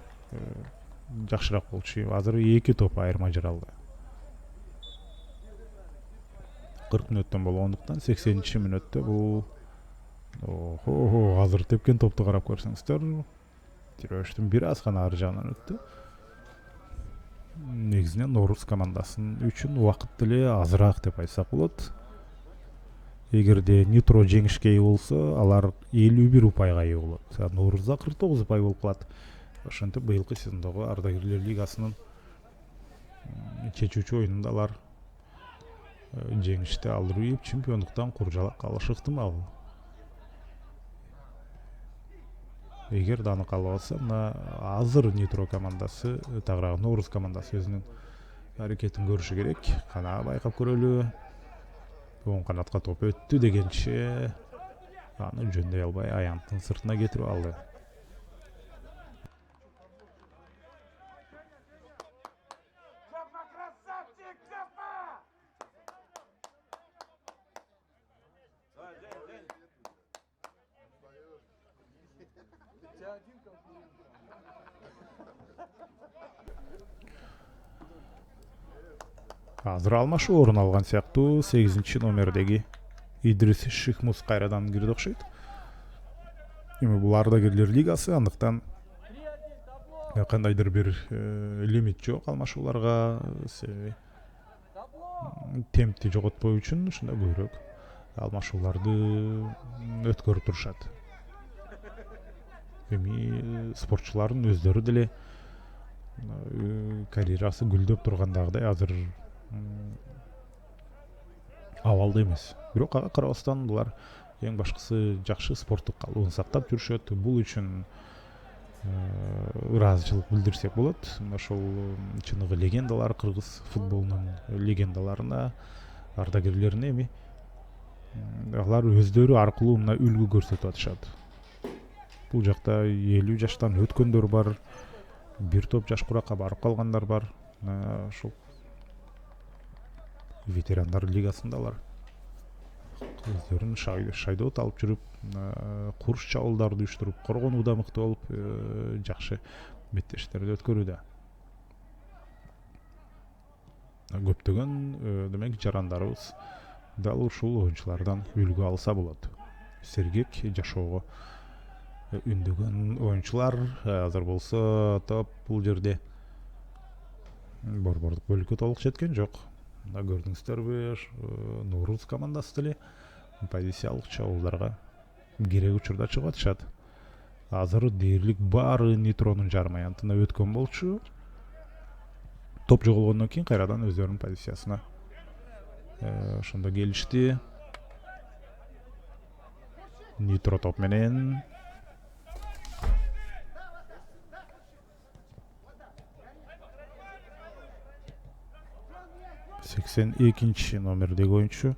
Speaker 1: жакшыраак болчу. Азыр 2 топ айырма жаралды. 40 мүнөттөн болгондуктан 80-мүнөттө бул азыр тепкен топту карап көрсөңүздөр, тирөштүн бир аз гана ары жагынан өттү. Негизинен Норус командасынын үчүн убакыт деле азыраак деп айтсак болот. Эгерде Нитро жеңишке ээ болсо, алар 51 упайга ээ болот. Норузда 49 упай болуп калат. Ошентип быйылкы сезондогу Ардагерлер лигасынын чечүүчү оюнунда алар жеңишти алдырып чемпиондуктан куржалак калышы ыктымал. Эгер да аны калбаса, мына азыр Нитро командасы, тагыраагы Норус командасы өзүнүн аракетин көрүшү керек. Кана байкап көрөлү. Оң канатка топ өттү дегенче аны жөндөй албай аянттын сыртына кетирип алды. Азыр алмашуу орун алган сыяктуу 8-номердеги Идрис Шихмус кайрадан кирди окшойт. Эми бул Ардагерлер лигасы, андыктан кандайдыр бир лимит жок алмашууларга. Темпти жоготпоо үчүн ушундай көбүрөөк алмашууларды өткөрүп турушат. Эми спортчулардын өздөрү деле карьерасы гүлдөп тургандагыдай азыр абалда эмес. Бирок ага карабастан булар эң башкысы жакшы спорттук калыбын сактап жүрүшөт. Бул үчүн ыраазычылык билдирсек болот. Ошол чыныгы легендалар, кыргыз футболунун легендаларына, ардагерлерине эми алар өздөрү аркылуу мына үлгү көрсөтүп атышат. Бул жакта 50 жаштан өткөндөр бар, бир топ жаш куракка барып калгандар бар. Ошол ветерандар лигасында алар өздөрүн шайдоот алып жүрүп, курс чабуулдарды уюштуруп, коргонууда мыкты болуп, жакшы беттештерди өткөрүүдө. Көптөгөн демек жарандарыбыз дал ушул оюнчулардан үлгү алса болот. Сергек жашоого үндөгөн оюнчулар азыр болсо топ бул жерде борбордук бөлүккө толук жеткен жок. Мына көрдүңүздөрбү, Норус командасы деле позициялык чабуулдарга керек учурда чыгып атышат. Азыр дээрлик баары Нитронун жарым аянтына өткөн болчу. Топ жоголгондон кийин кайрадан өздөрүнүн позициясына ошондо келишти. Нитро топ менен 82-номердеги оюнчу.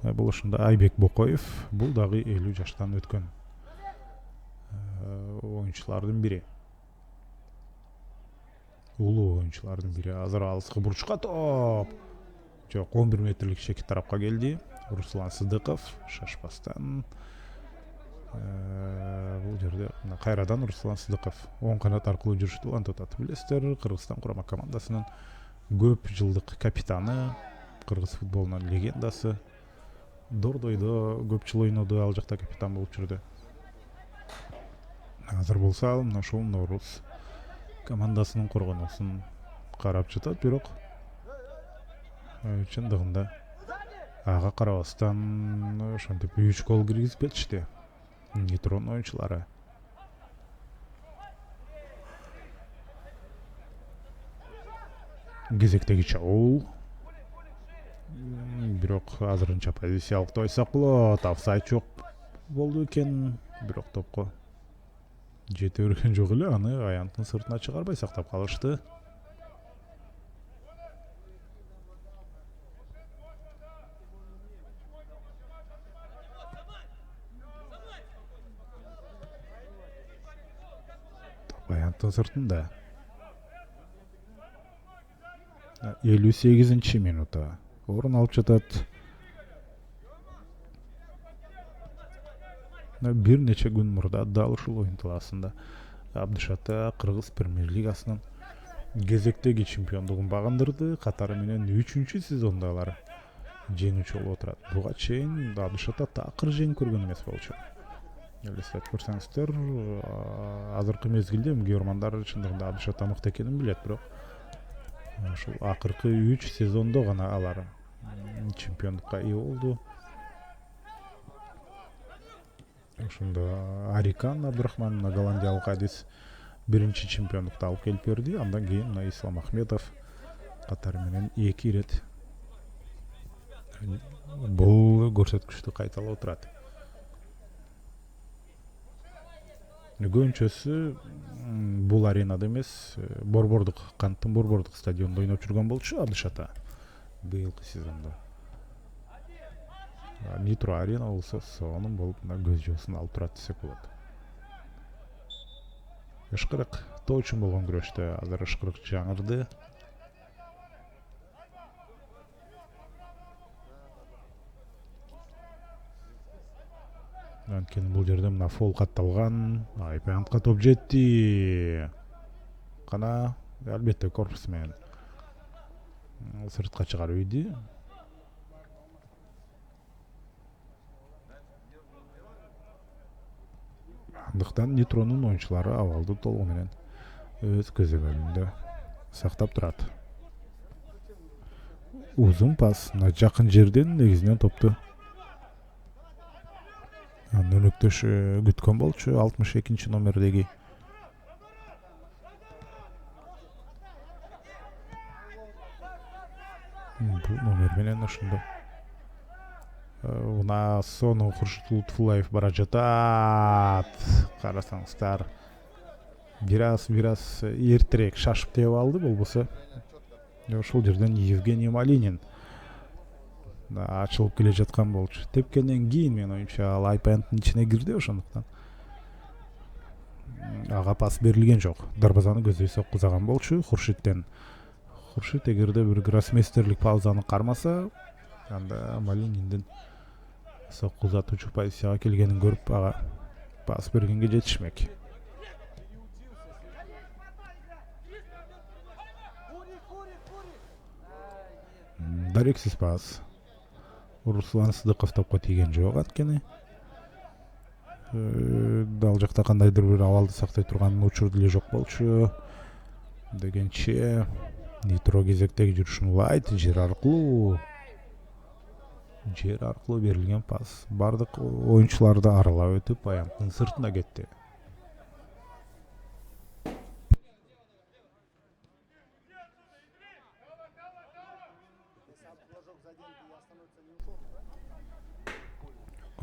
Speaker 1: Бул ошондо Айбек Бокоев. Бул дагы 50 жаштан өткөн оюнчулардын бири. Улуу оюнчулардын бири. Азыр алыскы бурчка топ. Жок, 11 метрлик чеки тарапка келди. Руслан Сыдыков шашпастан. Бул жерде кайрадан Руслан Сыдыков оң канат аркылуу жүрүштү антотат. Билесиздер, Кыргызстан курама командасынын көп жылдык капитаны, кыргыз футболунун легендасы. Дордойдо көп жыл ойноду, ал жакта капитан болуп жүрдү. Азыр болсо мына ошол Норус командасынын коргоосун карап жатат, бирок чындыгында ага карабастан ошентип 3 гол киргизбечти Нитронун оюнчулары. Кезектеги чабуул. Бирок азырынча позициялык деп айтсак болот. Офсайд жок болду экен, бирок топко жете берген жок эле, аны аянттын сыртына чыгарбай сактап калышты. Аянттын сыртында 58 минутта орун алып жатат. Бир нече күн мурда дал ушул оюн талаасында Абдышата Кыргыз премьер лигасынын кезектеги чемпиондугун багындырды. Катары менен 3-чү сезондо алар жеңүүчү болуп отурат. Буга чейин Абдышата такыр жеңип көргөн эмес болчу. Элестетип көрсөңүздөр, азыркы мезгилде эмгек ормандар чындыгында Абдышата мыкты экенин билет, бирок ушул акыркы 3 сезондо гана алар чемпиондукка ээ болду. Ошондо Арикан Абдурахман голландиялык адис биринчи чемпиондукту алып келип берди. Андан кийин мына Ислам Ахметов катары менен 2 ирет бул көрсөткүчтү кайталап отурат. Көбүнчөсү бул аренада эмес, Борбордук, Канттын Борбордук стадионунда ойноп жүргөн болчу Абдышата быйылкы сезондо. Нитро арена болсо сонун болуп көз жоосун алып турат десек болот. Ышкырык тоо үчүн болгон күрөштө азыр ышкырык жаңырды. Анткени бул жерде мына фол катталган. Айпантка топ жетти. Кана албетте корпус менен сыртка чыгарып ийди. Андыктан Нитронун оюнчулары абалды толугу менен өз көзөмөлүндө сактап турат. Узун пас, жакын жерден негизинен топту өнөктөш күткөн болчу 62 номердеги. Бул номер менен ошондо мына сону Хуршит Лутфуллаев бара жатат. Карасаңыздар, бир аз эртерээк шашып тээп алды, болбосо ошол жерден Евгений Малинин ачылып келе жаткан болчу. Тепкенден кийин менин оюмча ал Айпанттын ичине кирди, ошондуктан ага пас берилген жок. Дарбазаны көздөй соккузаган болчу Хуршиттен. Хуршит эгерде бир гроссмейстерлик паузаны кармаса, анда Малининдин соккузатуучу позицияга келгенин көрүп ага пас бергенге жетишмек. Дарексиз пас. Руслан Сыдыков топко тийген жок анткени. Дал жакта кандайдыр бир абалды сактай турган учур деле жок болчу. Дегенче Нитро кезектеги жүрүшүн улайт, жер аркылуу берилген пас бардык оюнчуларды аралап өтүп аянттын сыртына кетти.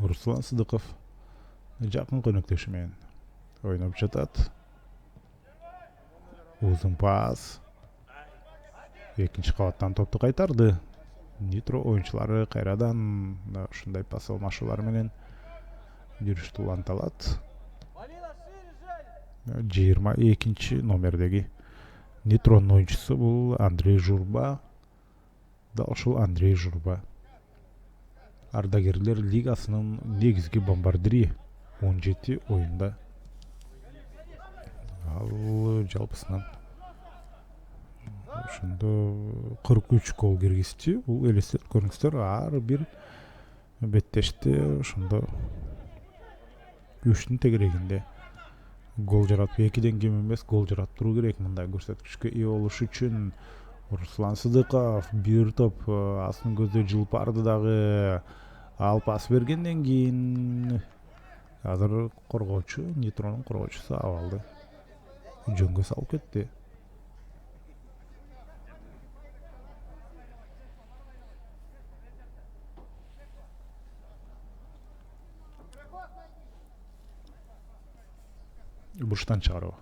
Speaker 1: Руслан Сыдыков жакын өнөктөшү менен ойноп жатат. Узун пас. Экинчи кабаттан топту кайтарды. Нитро оюнчулары кайрадан ушундай пас алмашуулар менен жүрүштү уланталат. 22 номердеги Нитронун оюнчусу бул Андрей Журба. Да ушул Андрей Журба Ардагерлер лигасынын негизги бомбардири, 17 оюнда ал жалпысынан ошондо 43 гол киргизди. Бул элестетип көрүңүздөр, ар бир беттеште ошондо 3-түн тегерегинде гол жаратып, 2ден кем эмес гол жаратып туруу керек. Мындай көрсөткүчкө ээ болуш үчүн Руслан Сыдыков бир топ астын көздөй жылып барды дагы. Ал пас бергенден кийин азыр коргоочу, Нитронун коргоочусу абалды жөнгө салып кетти. бурчтан чыгаруу.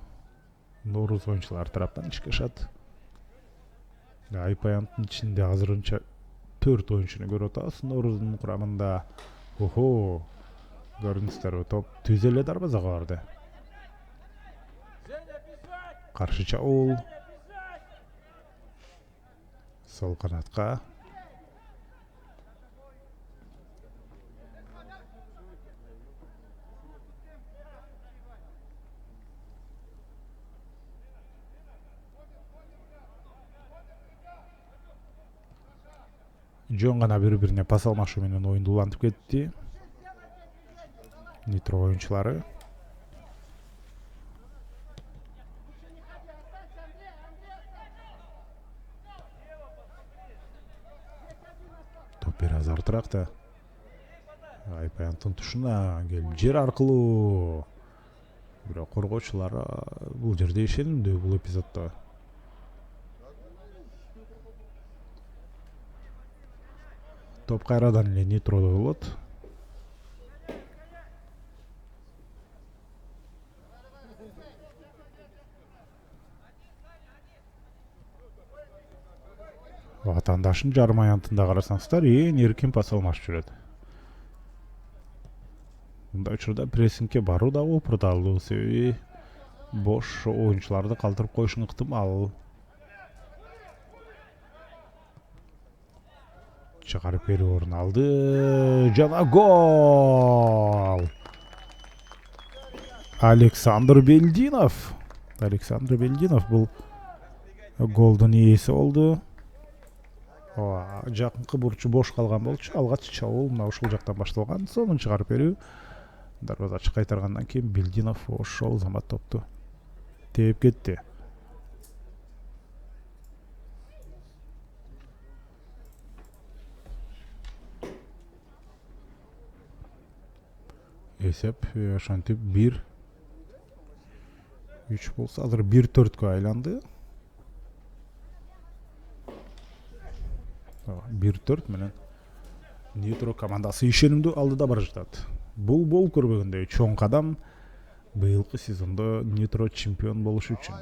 Speaker 1: Нооруз оюнчулары тараптан ишке ашат. Айпаянттын ичинде азырынча 4 оюнчуну көрүп атабыз. Нооруздун курамында. Охо. Көрүңүздөр, топ түз эле дарбазага барды. Каршы чабуул. Сол канатка. Жөн гана бири-бирине пас алмашуу менен оюнду улантып кетти. Нитро оюнчулары. Топ бир аз артыракта. Айпаянттын тушуна келип жер аркылуу. Бирок коргоочулар бул жерде ишенимдүү бул эпизоддо. Топ кайрадан эле Нитрода болот. Ватандашын жарым аянтында карасаңыздар, эң эркин пас алмашып жүрөт. Мындай учурда прессингке баруу да оопурдалуу, себеби бош оюнчуларды калтырып коюшу ыктымал. Чыгарып берүү орун алды жана гол! Александр Белдинов. Александр Белдинов бул голдун ээси болду. Жакынкы бурчу бош калган болчу. Алгач чабуул мына ушул жактан башталган. Сонун чыгарып берүү. Дарбазачы кайтаргандан кийин Белдинов ошол замат топту тээп кетти. Эсеп ошентип 1-3 болсо, азыр 1-4кө айланды. 1-4 менен Нитро командасы ишенимдүү алдыда бара жатат. Бул болуп көрбөгөндөй чоң кадам быйылкы сезондо Нитро чемпион болуш үчүн.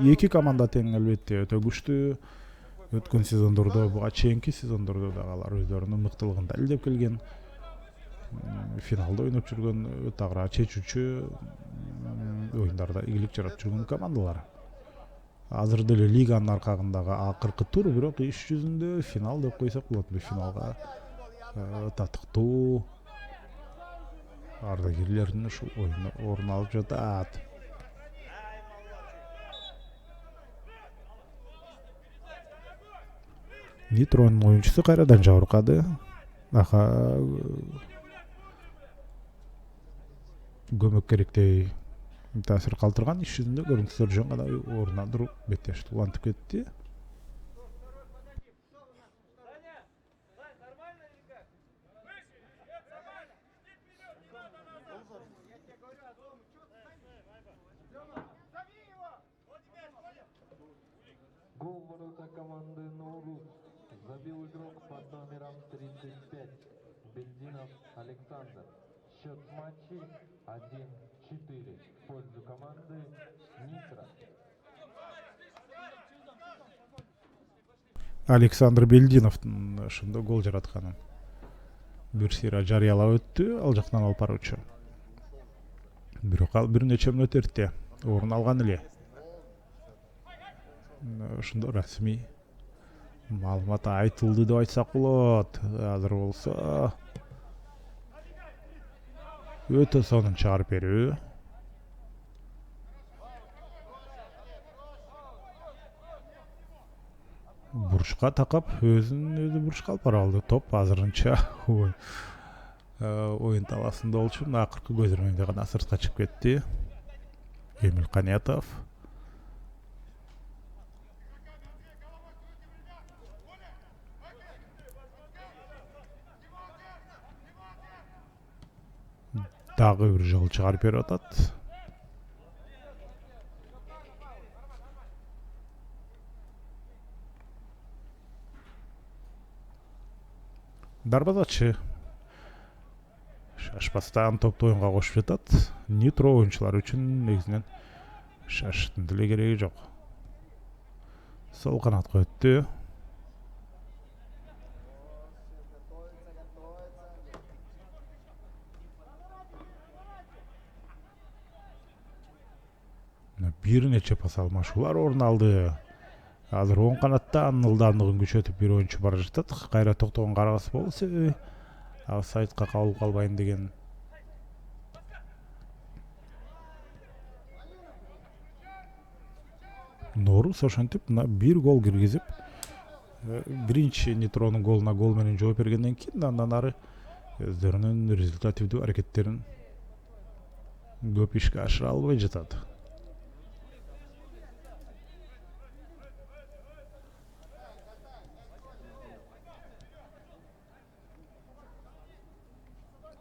Speaker 1: Эки команда тең албетте өтө күчтүү. Өткөн сезондордо, буга чейинки сезондордо да алар өздөрүнүн мыктылыгын далилдеп келген. Финалда ойноп жүргөн, тагыраак чечүүчү оюндарда ийгилик жаратып жүргөн командалар. Азыр деле лиганын аркагындагы акыркы тур, бирок иш жүзүндө финал деп койсок болот. Бул финалга татыктуу ардагерлердин ушул оюнда орун алып жатат. Нитронун оюнчусу кайрадан жабыркады. Көмөк керектей таасир калтырган. Иш жүзүндө көрүңүздөр жөн гана орундан туруп беттешти улантып кетти.
Speaker 3: Гол ворота команды Ноурус забил игрок под номером 35 Бельдинов Александр. Счет в матче 1-4 в пользу команды Нитро.
Speaker 1: Александр Белдиновдун ошондо гол жаратканын бир сыйра жарыялап өттү ал жактан алып баруучу. Бирок ал бир нече мүнөт эрте орун алган эле. Ошондо расмий маалымат айтылды деп айтсак болот. Азыр болсо өтө сонун чыгарып берүү. Бурчка такап, өзүн бурчка алып бара алды. Топ азырынча оюн таласында болчу. Акыркы көзөрмөндө гана сыртка чыгып кетти. Эмил Канетов. Дагы бир жолу чыгарып берип атат. Дарбазачы шашпастан топты оюнга кошуп жатат. Нитро оюнчулары үчүн негизинен шаштын деле кереги жок. Сол канатка өттү. Бир нече пас алмашуулар орун алды. Азыр оң канаттан ылдамдыгын күчөтүп бир оюнчу бара жатат. Кайра токтогон карабас болсо офсайдка кабылып калбайын деген. Норус ошентип мына бир гол киргизип, биринчи Нитронун голуна гол менен жооп бергенден кийин андан ары өздөрүнүн результативдүү аракеттерин көп ишке ашыра албай жатат.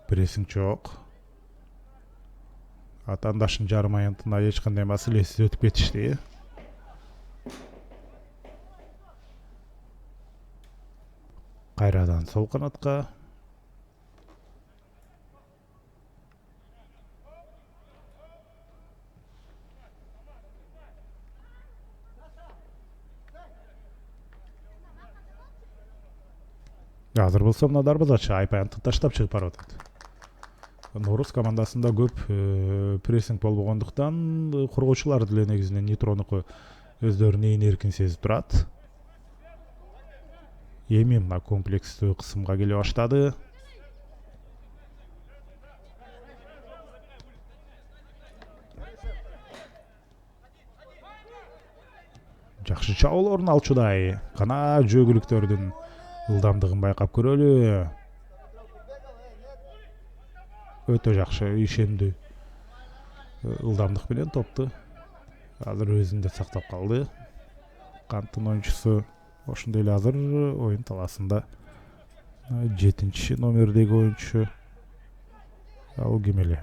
Speaker 1: Прессинг жок. Атаандашын жарым аянтына эч кандай маселесиз өтүп кетишти. Кайрадан сол канатка. Азыр болсо мына дарбазачы айпаянты таштап чыгып баратат. Норус командасында көп прессинг болбогондуктан коргоочулар деле негизинен Нитронуку өздөрүнүн ээн эркин сезип турат. Эми мына комплекстүү кысымга келе баштады. Жакшы чабуул орун алчудай. Кана жөгүлүктөрдүн ылдамдыгын байкап көрөлү. Өтө жакшы, ишендүү ылдамдык менен топту азыр өзүндө сактап калды. Канттын оюнчусу ошондой эле азыр оюн талаасында 7-чи номердеги оюнчу. Ал ким эле?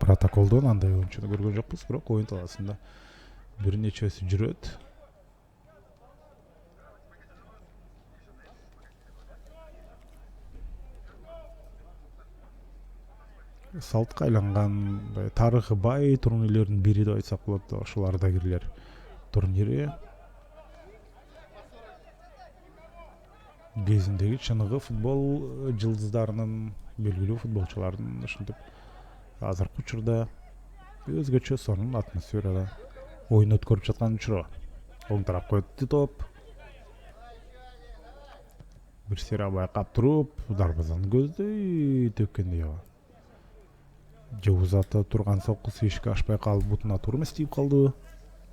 Speaker 1: Протоколдон андай оюнчуну көргөн жокпуз, бирок оюн талаасында бир нечеси жүрөт. Салтка айланган тарыхы бай турнирлердин бири деп айтсак болот, ошолардагилер турнири. Кезиндеги чыныгы футбол жылдыздарынын, белгилүү футболчулардын ушинтип азыркы учурда өзгөчө сонун атмосферада оюн өткөрүп жаткан учуру. Оң тарапка өттү топ. Бир сыйра байкап туруп, дарбазаны көздөй төккөндөй аба. Же узата турган соккусу ишке ашпай калып бутуна туура эмес тийип калды.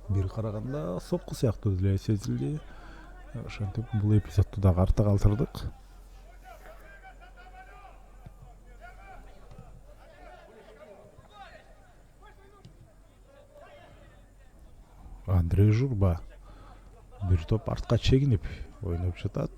Speaker 1: Бир караганда сокку сыяктуу деле сезилди. Ошентип бул эпизодду дагы артта калтырдык. Андрей Журба бир топ артка чегинип ойноп жатат.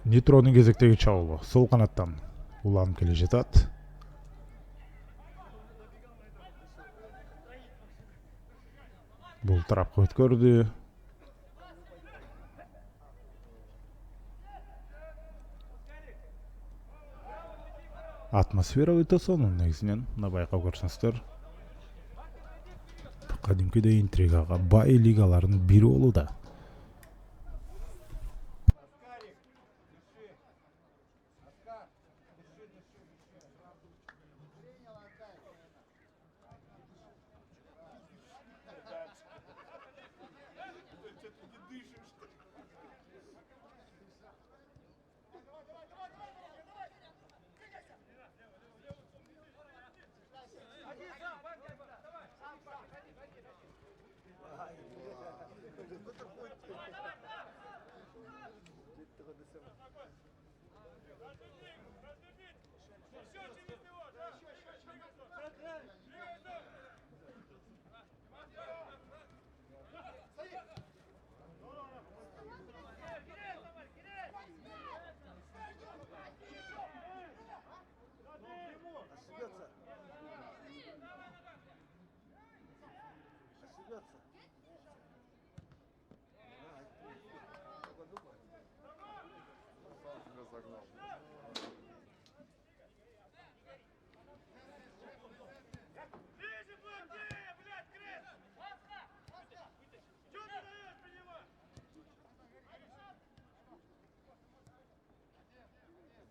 Speaker 1: Нитронун кезектеги чабуулу сол канаттан уланып келе жатат. Бул тарапка өткөрдү. Атмосфера өтө сонун негизинен, мына байкап көрсөңүздөр. Кадимкидей интригага бай лигалардын бири болууда.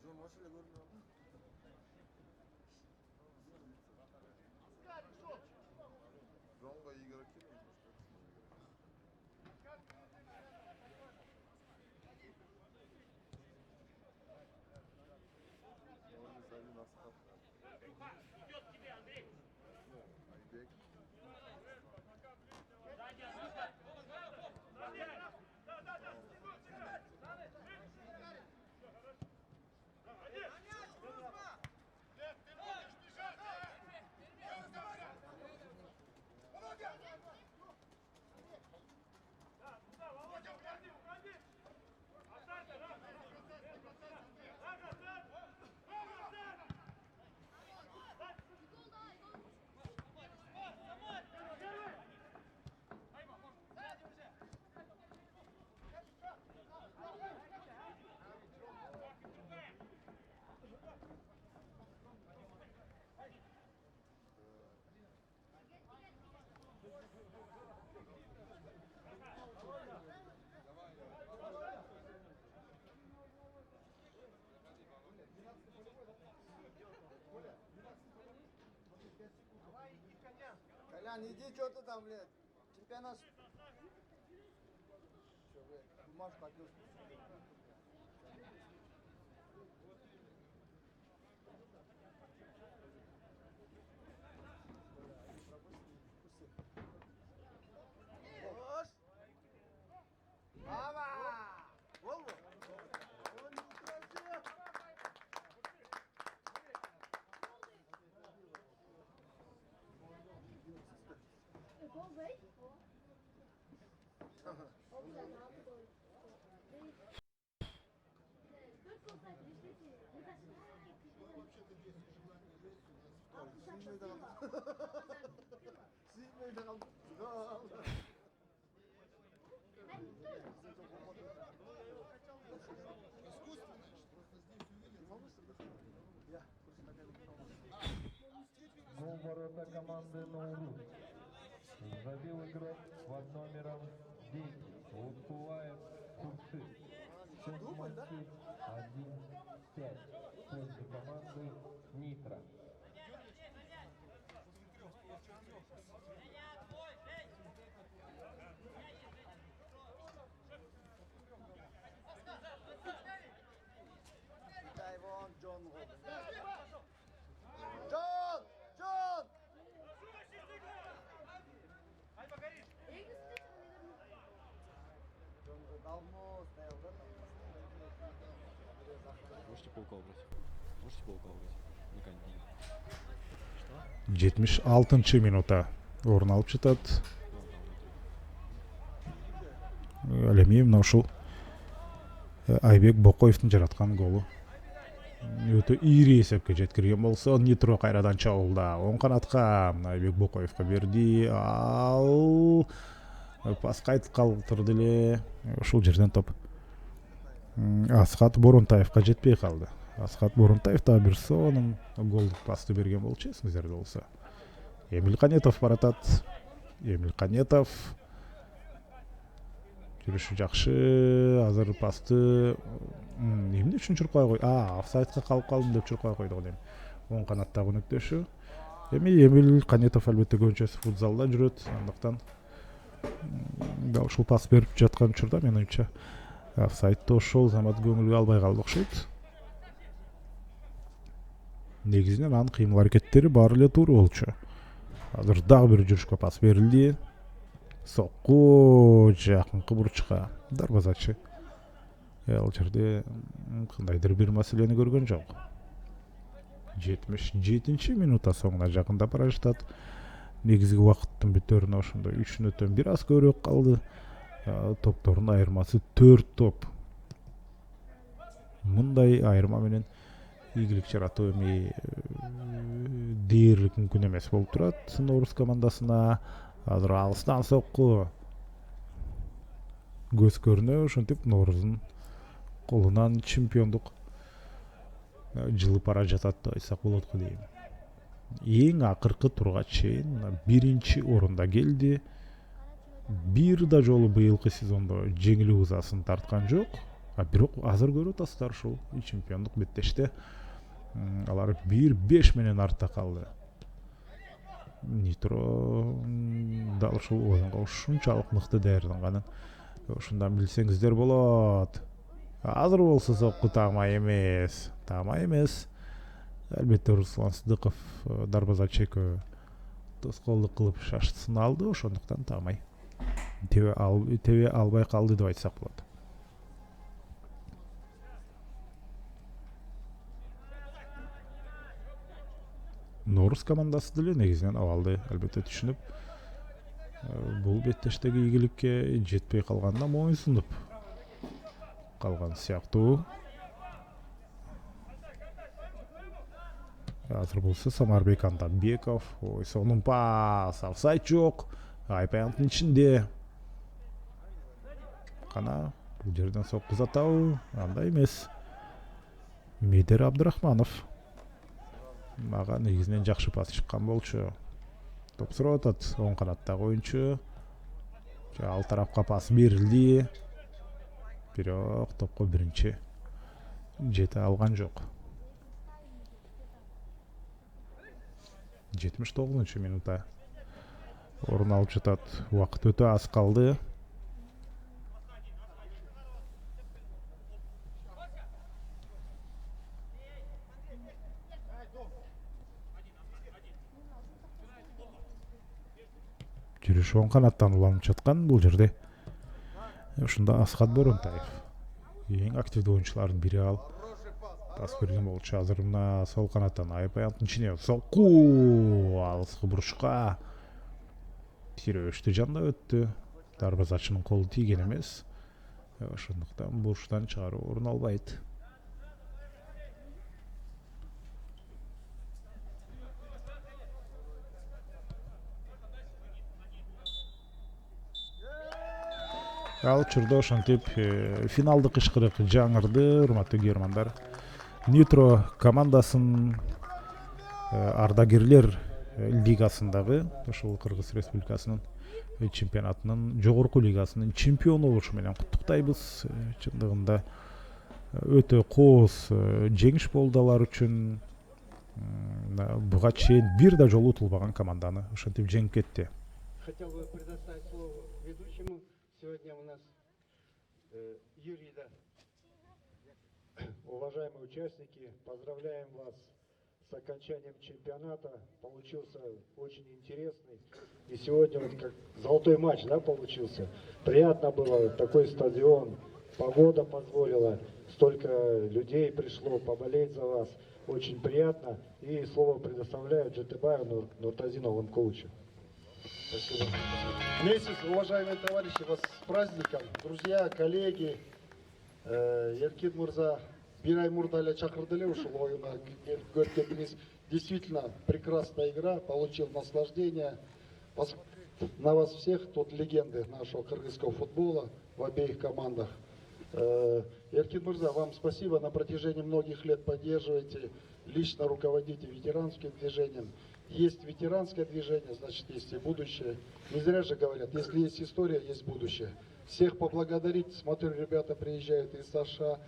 Speaker 2: Джон Вашиле görünüyor. Джонға игрок келмейді. Молодец, один Асхат. Идет тебе, Андрей. Айбек. Колян, иди, что ты там, блядь? Чемпионат. Что, блядь, бумажку отнес. Ава! Гол mu? Он не украсил.
Speaker 4: Gol değil. O güzel, ne yaptı gol? Dört gol saydı, işte. Ne kaçtı?
Speaker 2: Сильный дал.
Speaker 4: Ben gittim.
Speaker 3: Гол в ворота команды Науру. Забил игрок под номером 10. Лукулаев Куршит. Счет в матче 1-5. В пользу команды Нитро.
Speaker 2: Дай вон Джон гол. Джон! Джон! Джон давно стоял, да?
Speaker 5: Можете полка убрать. Можете полка убрать. На кондине.
Speaker 1: 76 минута орын алып жатат. Ал эми мына ушул Айбек Бокоевдун жараткан голу өтө ири эсепке жеткирген болсо, Нитро кайрадан чабуулда оң канатка Айбек Бокоевго берди. Ал пас кайтып калтырды эле. Ушул жерден топ Асхат Боронтаевга жетпей калды. Асхат Боронтаев да бир сонун голдук пасты берген болчу, эсиңиздерде болсо. Эмил Канетов баратат. Эмил Канетов жүрүшү жакшы. Азыр пасты эмне үчүн чуркай кой? Офсайдка калып калдым деп чуркай койду го дейм. Оң канаттагы өнөктөшү. Эми Эмил Канетов албетте көбүнчөсү футзалда жүрөт. Андыктан да ушул пас берип жаткан учурда менин оюмча офсайдты ошол замат көңүлгө албай калды окшойт. Негизинен анын кыймыл аракеттери баары эле туура болчу. Азыр дагы бир жүрүшкө пас берилди. Сокку жакынкы бурчка. Дарбазачы ал жерде кандайдыр бир маселени көргөн жок. 77 минутта соңуна жакындап бара жатат. Негизги убакыттын бүтөрүнө ошондой 3 мүнөттөн бир аз көбүрөөк калды. Топтордун айырмасы 4 топ. Мындай айырма менен ийгилик жаратуу эми дээрлик мүмкүн эмес болуп турат Норус командасына. Азыр алыстан сокку көз көрүнө, ошентип Норустун колунан чемпиондук жылып бара жатат деп айтсак болот го дейм. Эң акыркы турга чейин биринчи орунда келди. Бир да жолу быйылкы сезондо жеңилүү ызасын тарткан жок. Бирок азыр көрүп атасыздар ушул чемпиондук беттеште алар 1-5 менен артта калды. Нитро дал ушул оюнга ушунчалык мыкты даярданганын ушундан билсеңиздер болот. Азыр болсо сопку тагмай эмес. Албетте Руслан Сыдыков дарбазачы экөө тоскоолдук кылып шаштысын алды, ошондуктан тагмай. Тебе албай калды деп айтсак болот. Норус командасы деле негизинен абалды албетте түшүнүп, бул беттештеги ийгиликке жетпей калганына моюнсунуп калган сыяктуу. Азыр болсо Самарбек Антанбеков, сонун пас, офсайд жок, айпаянттын ичинде. Кана бул жерден соккузатабы? Андай эмес. Медер Абдрахманов. Мага негизинен жакшы пас чыккан болчу. Топ сурап атат, оң канаттагы оюнчу. Ал тарапка пас берилди. Бирок топко биринчи жете алган жок. 79 минутта орун алып жатат. Убакыт өтө аз калды. Жүрүш оң канаттан уланып жаткан бул жерде. Ушунда Асхат Боронтаев. Эң активдүү оюнчулардын бири ал. Пас берген болчу. Азыр мына сол канаттан айпаянттын ичине сокку алыскы бурушка. Тирөөштү жанда өттү. Дарбазачынын колу тийген эмес. Ошондуктан буруштан чыгаруу орун албайт. Ал учурда ошентип финалдык ишкырык жаңырды, урматтуу германдар. Нитро командасын ардагерлер лигасындагы, ошол Кыргыз Республикасынын чемпионатынын жогорку лигасынын чемпиону болушу менен куттуктайбыз. Чындыгында өтө кооз жеңиш болду алар үчүн. Буга чейин бир да жолу утулбаган команданы ошентип жеңип кетти.
Speaker 6: Хотел бы предоставить слово ведущему. Сегодня у нас Юрий, да.
Speaker 7: Уважаемые участники, поздравляем вас с окончанием чемпионата. Получился очень интересный. И сегодня вот как золотой матч, да, получился. Приятно было, такой стадион, погода позволила, столько людей пришло поболеть за вас. Очень приятно. И слово предоставляю Джетебаю Нуртазину Ланковичу.
Speaker 6: Спасибо. Вместе, уважаемые товарищи, вас с праздником. Друзья, коллеги, Еркин Мурза, Бирай Мурдаля Чакырдыле ушел оюна. Действительно прекрасная игра, получил наслаждение. На вас всех тут легенды нашего кыргызского футбола в обеих командах. Еркин Мурза, вам спасибо, на протяжении многих лет поддерживаете, лично руководите ветеранским движением. Есть ветеранское движение, значит есть и будущее. Не зря же говорят, если есть история, есть будущее. Всех поблагодарить, смотрю, ребята приезжают из США,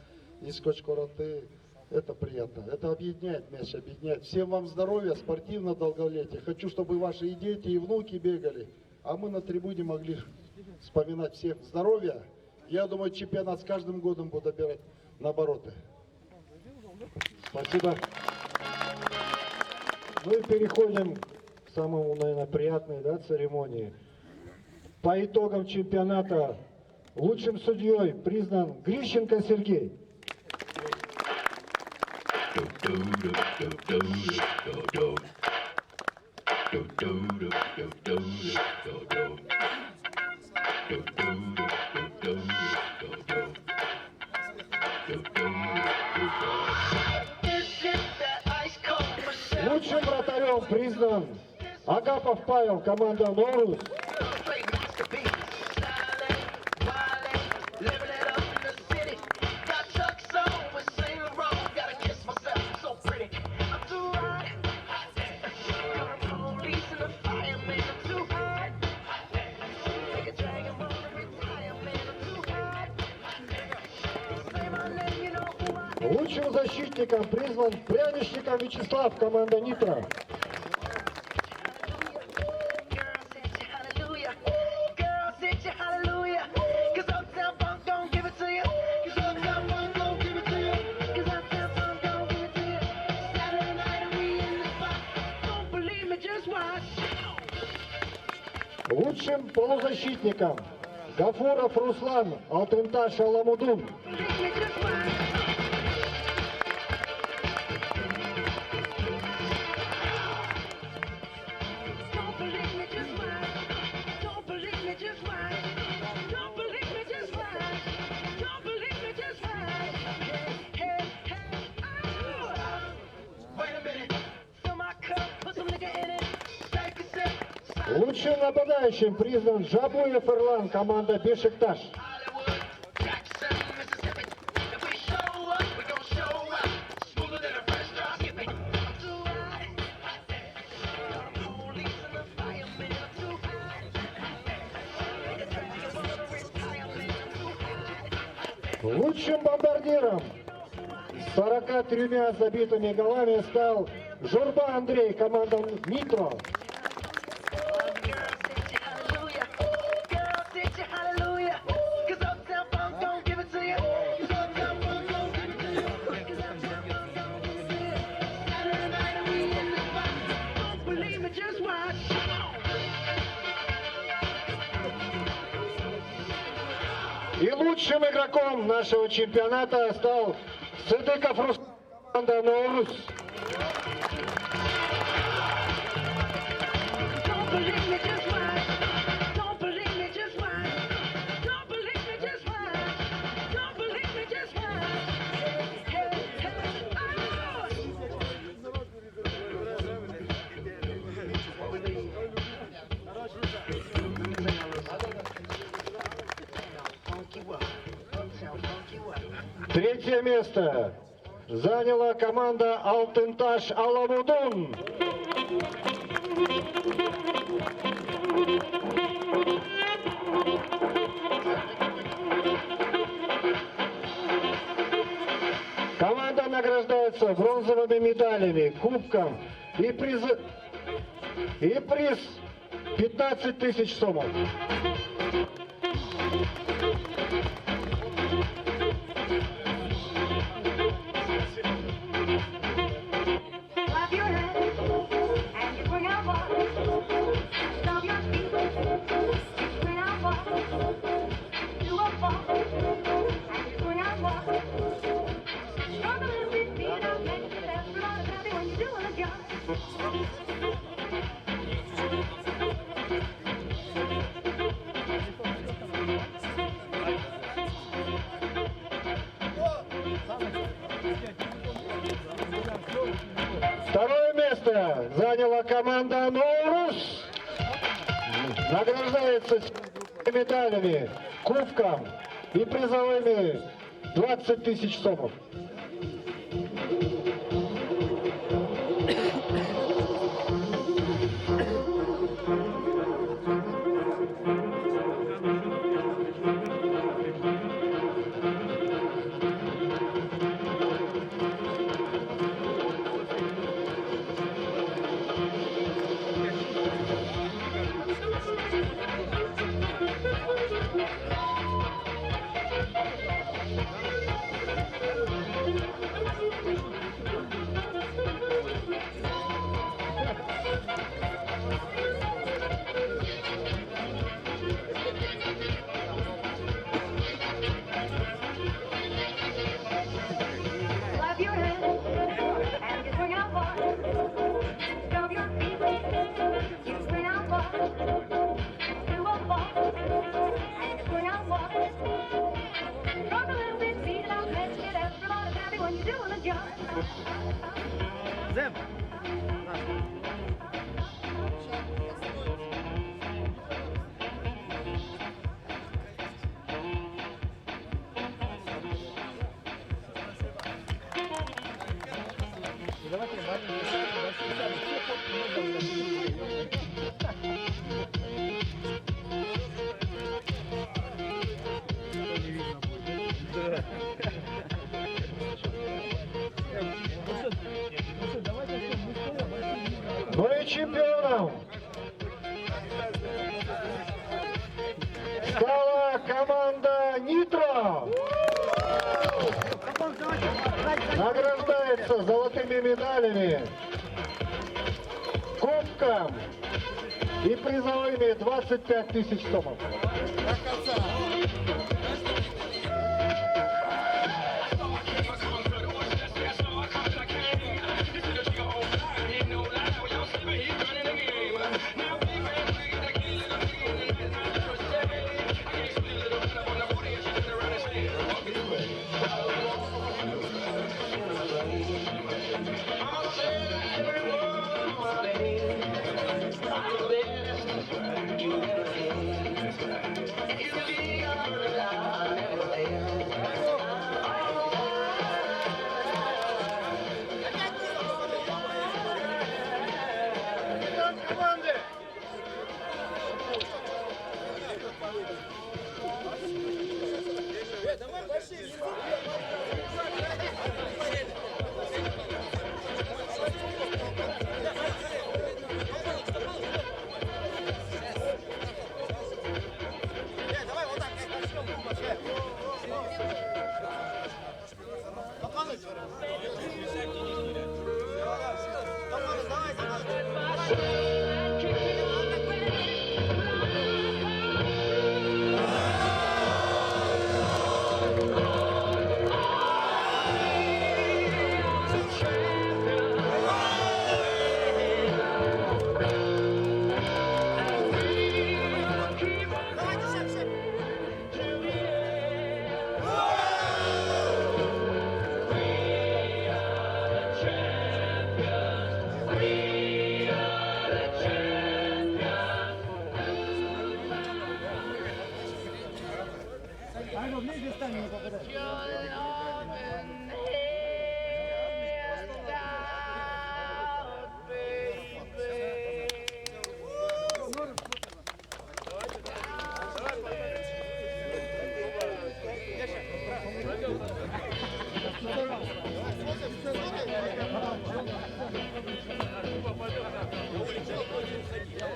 Speaker 6: из Кочкороты. Это приятно, это объединяет, мяч объединяет. Всем вам здоровья, спортивного долголетия. Хочу, чтобы ваши и дети, и внуки бегали, а мы на трибуне могли вспоминать всех здоровья. Я думаю, чемпионат с каждым годом будет набирать наобороты.
Speaker 7: Спасибо. Ну и переходим к самому, наверное, приятной, да, церемонии. По итогам чемпионата лучшим судьей признан Грищенко Сергей. Лучшим вратарем признан Агапов Павел, команда Норус. Лучшим защитником призван Пряничников Вячеслав, команда «Нитро». Лучшим полузащитником Гафуров Руслан, Алтынташ Аламудун. Лучшим нападающим признан Жабуев Эрлан, команда Бешикташ. Лучшим бомбардиром с 43 забитыми голами стал Журба Андрей, команда «Нитро». И лучшим игроком нашего чемпионата стал Сыдыков Руслан, команда «Наурус». Третье место заняла команда Алтынташ Аламудун. Команда награждается бронзовыми медалями, кубком и приз 15 тысяч сомов. Второе место заняла команда «Наурус». Награждается медалями, кубком и призовыми 20 тысяч сомов. стала команда Нитро. Награждается золотыми медалями, кубком и призовыми 25 тысяч сомов.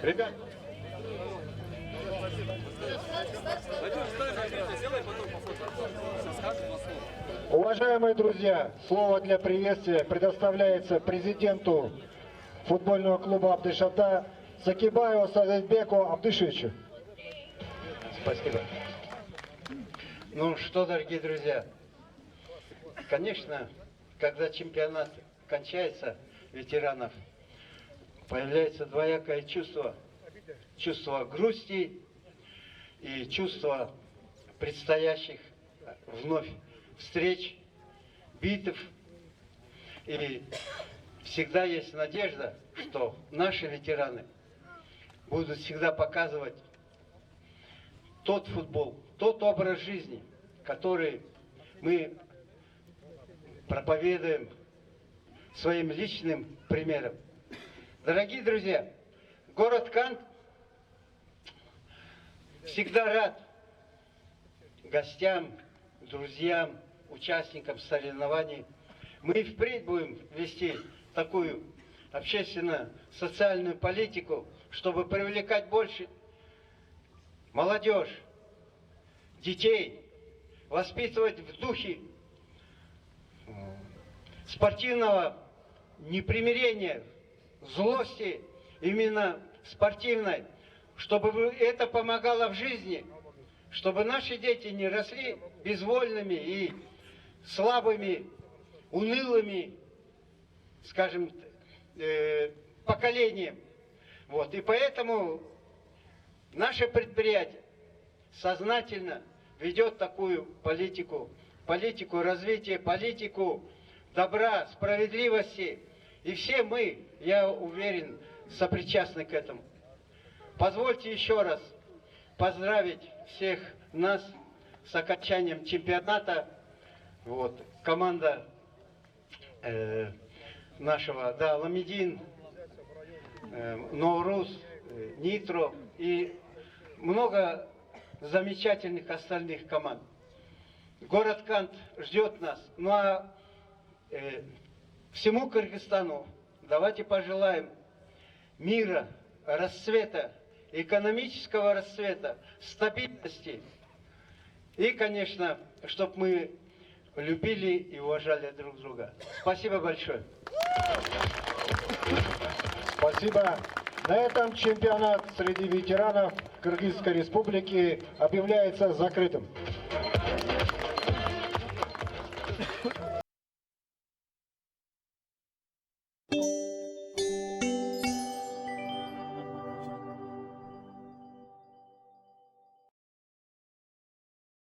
Speaker 3: Ребят, уважаемые друзья, слово для приветствия предоставляется президенту футбольного клуба Абдышата Закибаеву Садетбеку Абдышевичу.
Speaker 8: Спасибо. Ну что, дорогие друзья, конечно, когда чемпионат кончается ветеранов, появляется двоякое чувство. Чувство грусти и чувство предстоящих вновь встреч, битв. И всегда есть надежда, что наши ветераны будут всегда показывать тот футбол, тот образ жизни, который мы проповедуем своим личным примером. Дорогие друзья, город Кант всегда рад гостям, друзьям, участникам соревнований. Мы и впредь будем вести такую общественно-социальную политику, чтобы привлекать больше молодежь, детей, воспитывать в духе спортивного непримирения, злости, именно спортивной, чтобы это помогало в жизни, чтобы наши дети не росли безвольными и слабыми, унылыми, скажем, поколением. Вот. И поэтому наше предприятие сознательно ведет такую политику развития, политику добра, справедливости. И все мы, я уверен, сопричастны к этому. Позвольте еще раз поздравить всех нас с окончанием чемпионата. Вот, команда нашего, да, Ламедин, Ноурус, Нитро и много замечательных остальных команд. Город Кант ждет нас. Ну а всему Кыргызстану давайте пожелаем мира, расцвета экономического расцвета, стабильности. И, конечно, чтобы мы любили и уважали друг друга. Спасибо большое.
Speaker 3: Спасибо. На этом чемпионат среди ветеранов Кыргызской Республики объявляется закрытым.